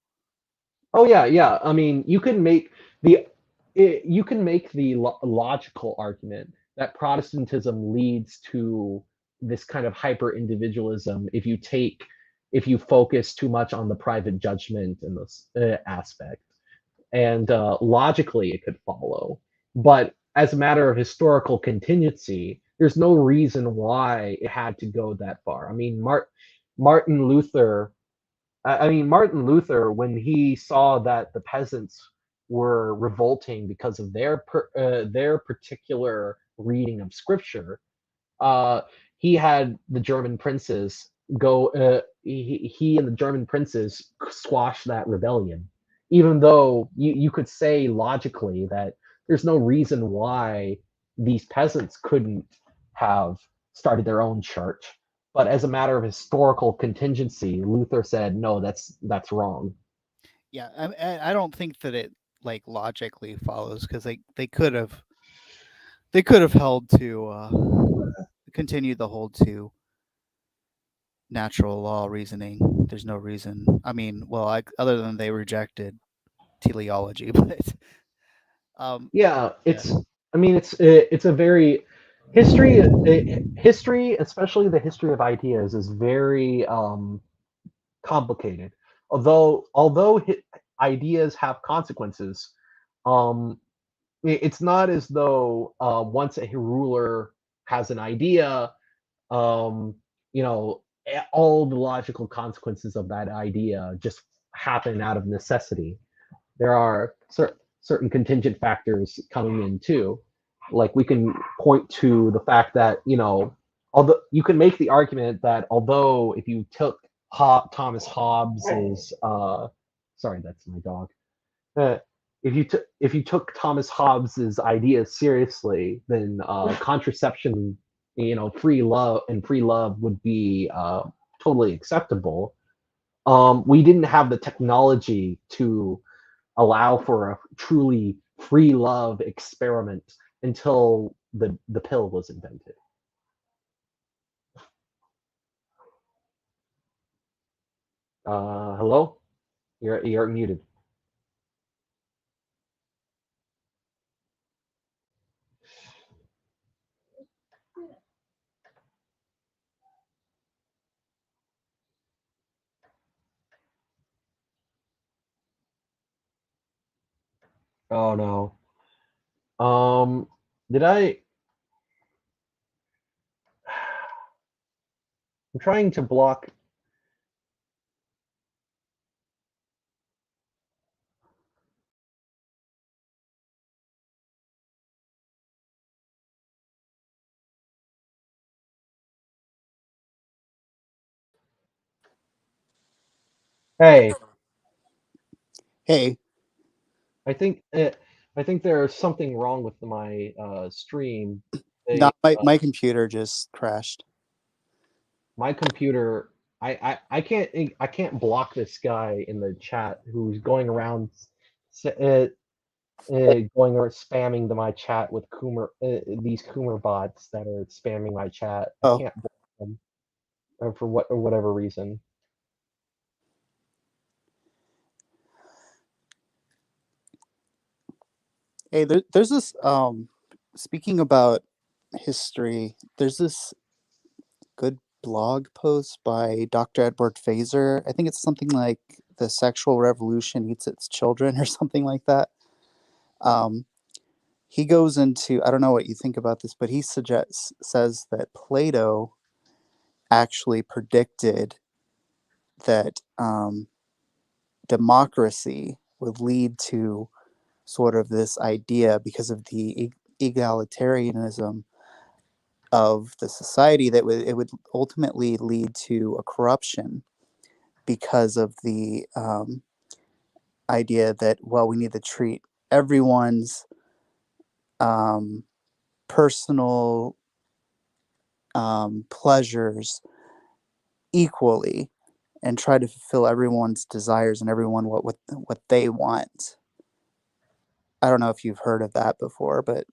Oh yeah, yeah. I mean, the you can make the logical argument that Protestantism leads to this kind of hyper individualism if you focus too much on the private judgment and this aspect, and logically it could follow. But as a matter of historical contingency, there's no reason why it had to go that far. I mean, Martin Luther Martin Luther, when he saw that the peasants were revolting because of their particular reading of scripture, uh, he had the German princes go. He and the German princes squashed that rebellion, even though you could say logically that there's no reason why these peasants couldn't have started their own church. But as a matter of historical contingency, Luther said, no, that's wrong. Yeah, I don't think that it like logically follows, because they could have held to continued the hold to natural law reasoning. There's no reason. I mean, well, other than they rejected teleology, but Yeah, yeah, it's a very history, especially the history of ideas, is very complicated. Although ideas have consequences, um, it's not as though once a ruler has an idea, um, all the logical consequences of that idea just happen out of necessity. There are certain contingent factors coming in too. Like we can point to the fact that although you can make the argument that although if you took Thomas Hobbes's sorry, that's my dog. Uh, if you took Thomas Hobbes's ideas seriously, then contraception, free love would be totally acceptable. We didn't have the technology to allow for a truly free love experiment until the pill was invented. Hello? You're muted. Oh no. Did I? I'm trying to block. Hey, Hey, I think I think there's something wrong with my stream. They, not my computer just crashed. my computer. I can't block this guy in the chat who's going around going or spamming my chat with these Coomer bots that are spamming my chat. I Oh, can't block them for whatever reason. hey, there's this. Speaking about history, there's this good blog post by Dr. Edward Fazer. I think it's something like "The Sexual Revolution Eats Its Children" or something like that. Um, he goes into, I don't know what you think about this, but he says that Plato actually predicted that democracy would lead to sort of this idea because of the egalitarianism of the society that it would ultimately lead to a corruption because of the idea that, well, we need to treat everyone's um, personal pleasures equally and try to fulfill everyone's desires and everyone what they want. I don't know if you've heard of that before, but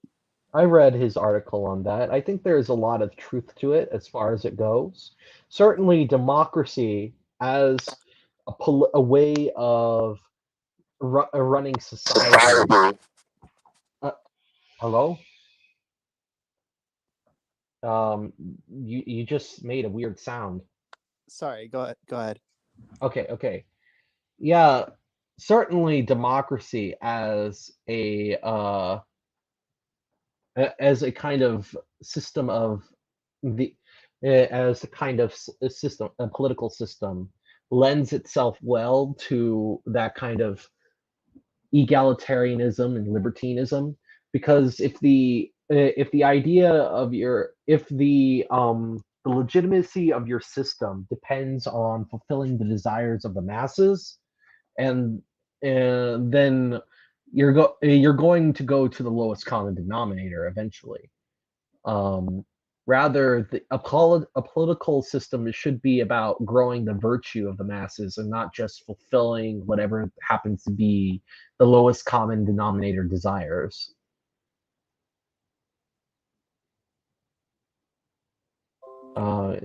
I read his article on that. I think there's a lot of truth to it as far as it goes. Certainly, democracy as a way of running society. Uh, Hello? Um, you just made a weird sound. sorry, go ahead. Go ahead. Okay, okay. Yeah, certainly democracy as a kind of system of the as a kind of system, a political system, lends itself well to that kind of egalitarianism and libertinism, because if the idea of your if the legitimacy of your system depends on fulfilling the desires of the masses, and then you're going to go to the lowest common denominator eventually. Um, Rather, a political system should be about growing the virtue of the masses and not just fulfilling whatever happens to be the lowest common denominator desires.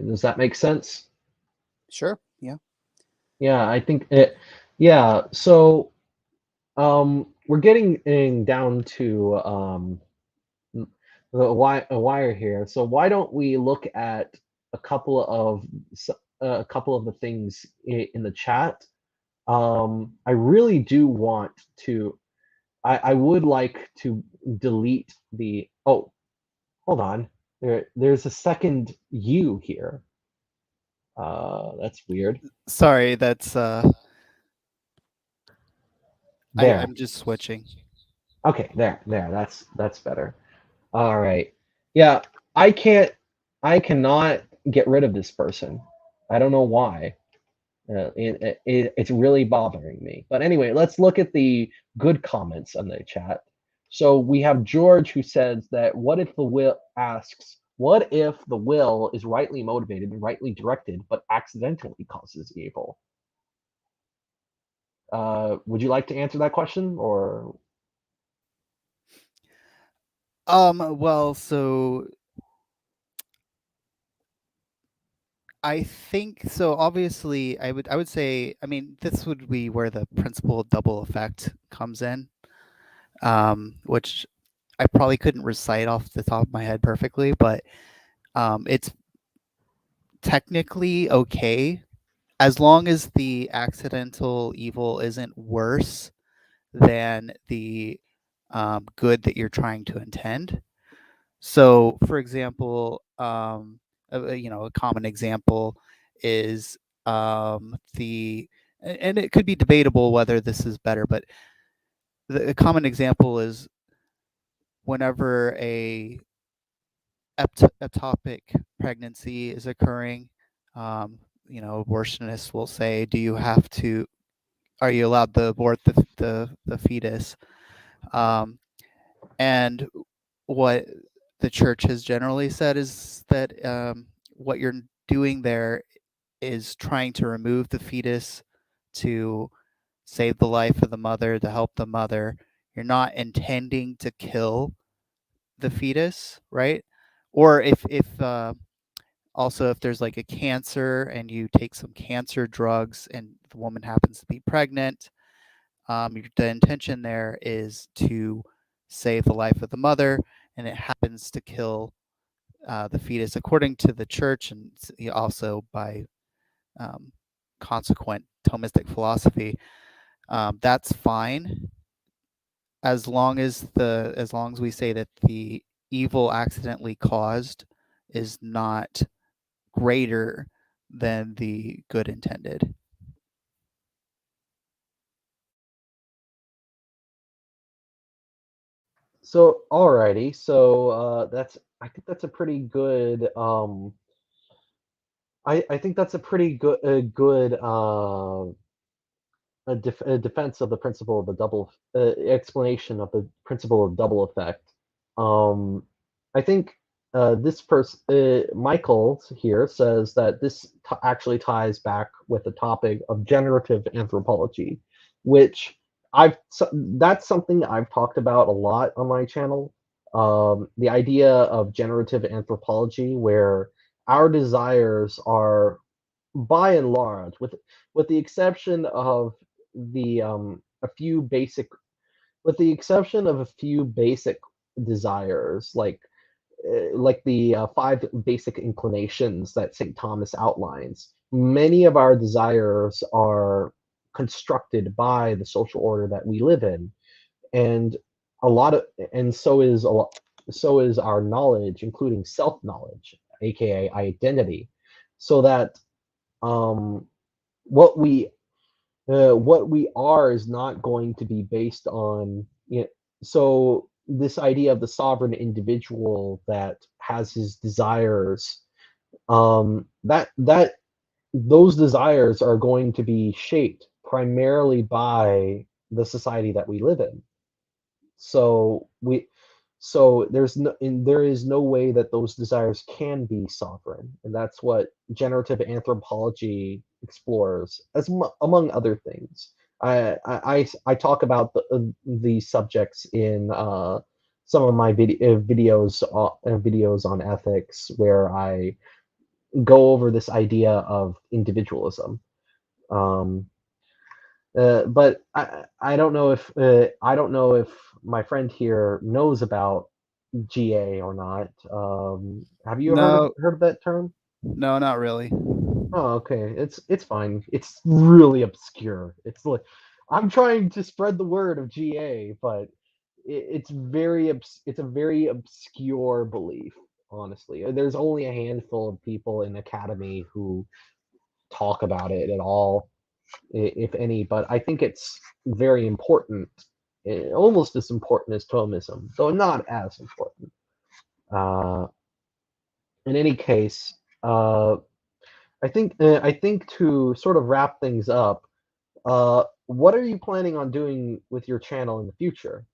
Does that make sense? Sure. Yeah. Yeah, I think it. Yeah, so we're getting down to a wire here. So why don't we look at a couple of a couple of the things in the chat? I really do want to. I would like to delete the. Oh, hold on. There's a second U here. That's weird. Sorry, that's There. I'm just switching. Okay, there. That's better. All right. Yeah, I can't. I cannot get rid of this person. I don't know why. It's really bothering me. But anyway, let's look at the good comments on the chat. So we have George who says that what if the will asks, what if the will is rightly motivated and rightly directed, but accidentally causes evil? Would you like to answer that question, or Well, so I think so. Obviously, I would say, I mean, this would be where the principle of double effect comes in, which I probably couldn't recite off the top of my head perfectly, but it's technically okay as long as the accidental evil isn't worse than the good that you're trying to intend. So, for example, a common example is and it could be debatable whether this is better, but a common example is whenever a ectopic pregnancy is occurring, abortionists will say, are you allowed to abort the fetus? Um, and what the church has generally said is that what you're doing there is trying to remove the fetus to save the life of the mother, to help the mother. You're not intending to kill the fetus, right? Or if also if there's like a cancer and you take some cancer drugs and the woman happens to be pregnant, the intention there is to save the life of the mother, and it happens to kill the fetus according to the church and also by um, consequent Thomistic philosophy. That's fine as long as we say that the evil accidentally caused is not greater than the good intended. So, alrighty. So, I think that's a pretty good. I think that's a pretty good a defense of the principle of the double explanation of the principle of double effect. Um, I think this person, Michael here, says that this actually ties back with the topic of generative anthropology, which that's something I've talked about a lot on my channel. The idea of generative anthropology, where our desires are by and large, with the exception of the a few basic, with the exception of a few basic desires, like the five basic inclinations that St. Thomas outlines. Many of our desires are constructed by the social order that we live in, and a lot of, and so is a lot, so is our knowledge, including self knowledge, aka identity, so that um, what we are is not going to be based on, so this idea of the sovereign individual that has his desires, that those desires are going to be shaped primarily by the society that we live in. So we so there is no way that those desires can be sovereign, and that's what generative anthropology explores, among other things. I talk about these subjects in some of my videos on ethics, where I go over this idea of individualism. Um, but I don't know if my friend here knows about GA or not. Have you No, heard of that term? no, not really. Oh, okay. It's fine. It's really obscure. It's like I'm trying to spread the word of GA, but it's a very obscure belief. Honestly, there's only a handful of people in academy who talk about it at all, if any. But I think it's very important, almost as important as Thomism, though not as important. Uh, in any case, I think to sort of wrap things up, what are you planning on doing with your channel in the future?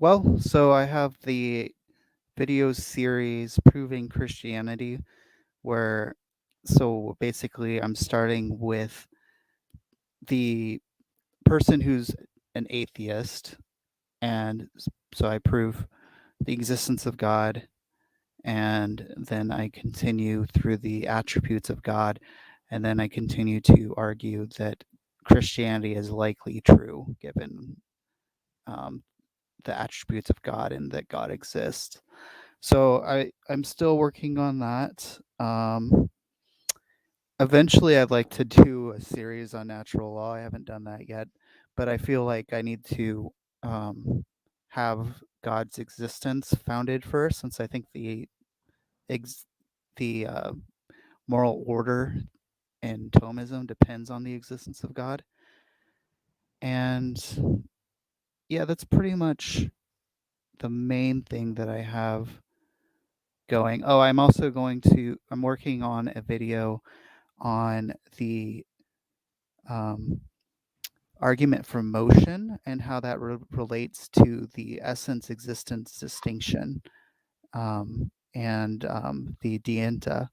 Well, so I have the video series Proving Christianity, where so basically I'm starting with the person who's an atheist, and so I prove the existence of God and then I continue through the attributes of God, and then I continue to argue that Christianity is likely true given the attributes of God and that God exists. So I'm still working on that. Eventually, I'd like to do a series on natural law. I haven't done that yet, but I feel like I need to have God's existence founded first, since I think the moral order in Thomism depends on the existence of God. And yeah, that's pretty much the main thing that I have going. Oh, I'm working on a video on the argument for motion and how that relates to the essence existence distinction, and the dienta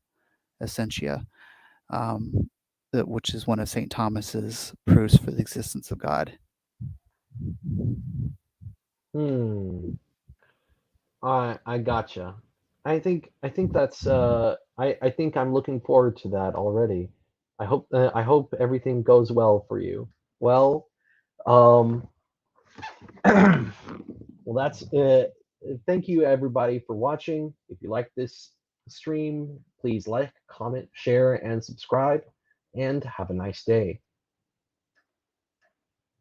essentia, which is one of St. Thomas's proofs for the existence of God. I gotcha. I think that's I think I'm looking forward to that already. I hope everything goes well for you. Well, um well, that's it. Thank you everybody for watching. If you like this stream, please like, comment, share, and subscribe, and have a nice day.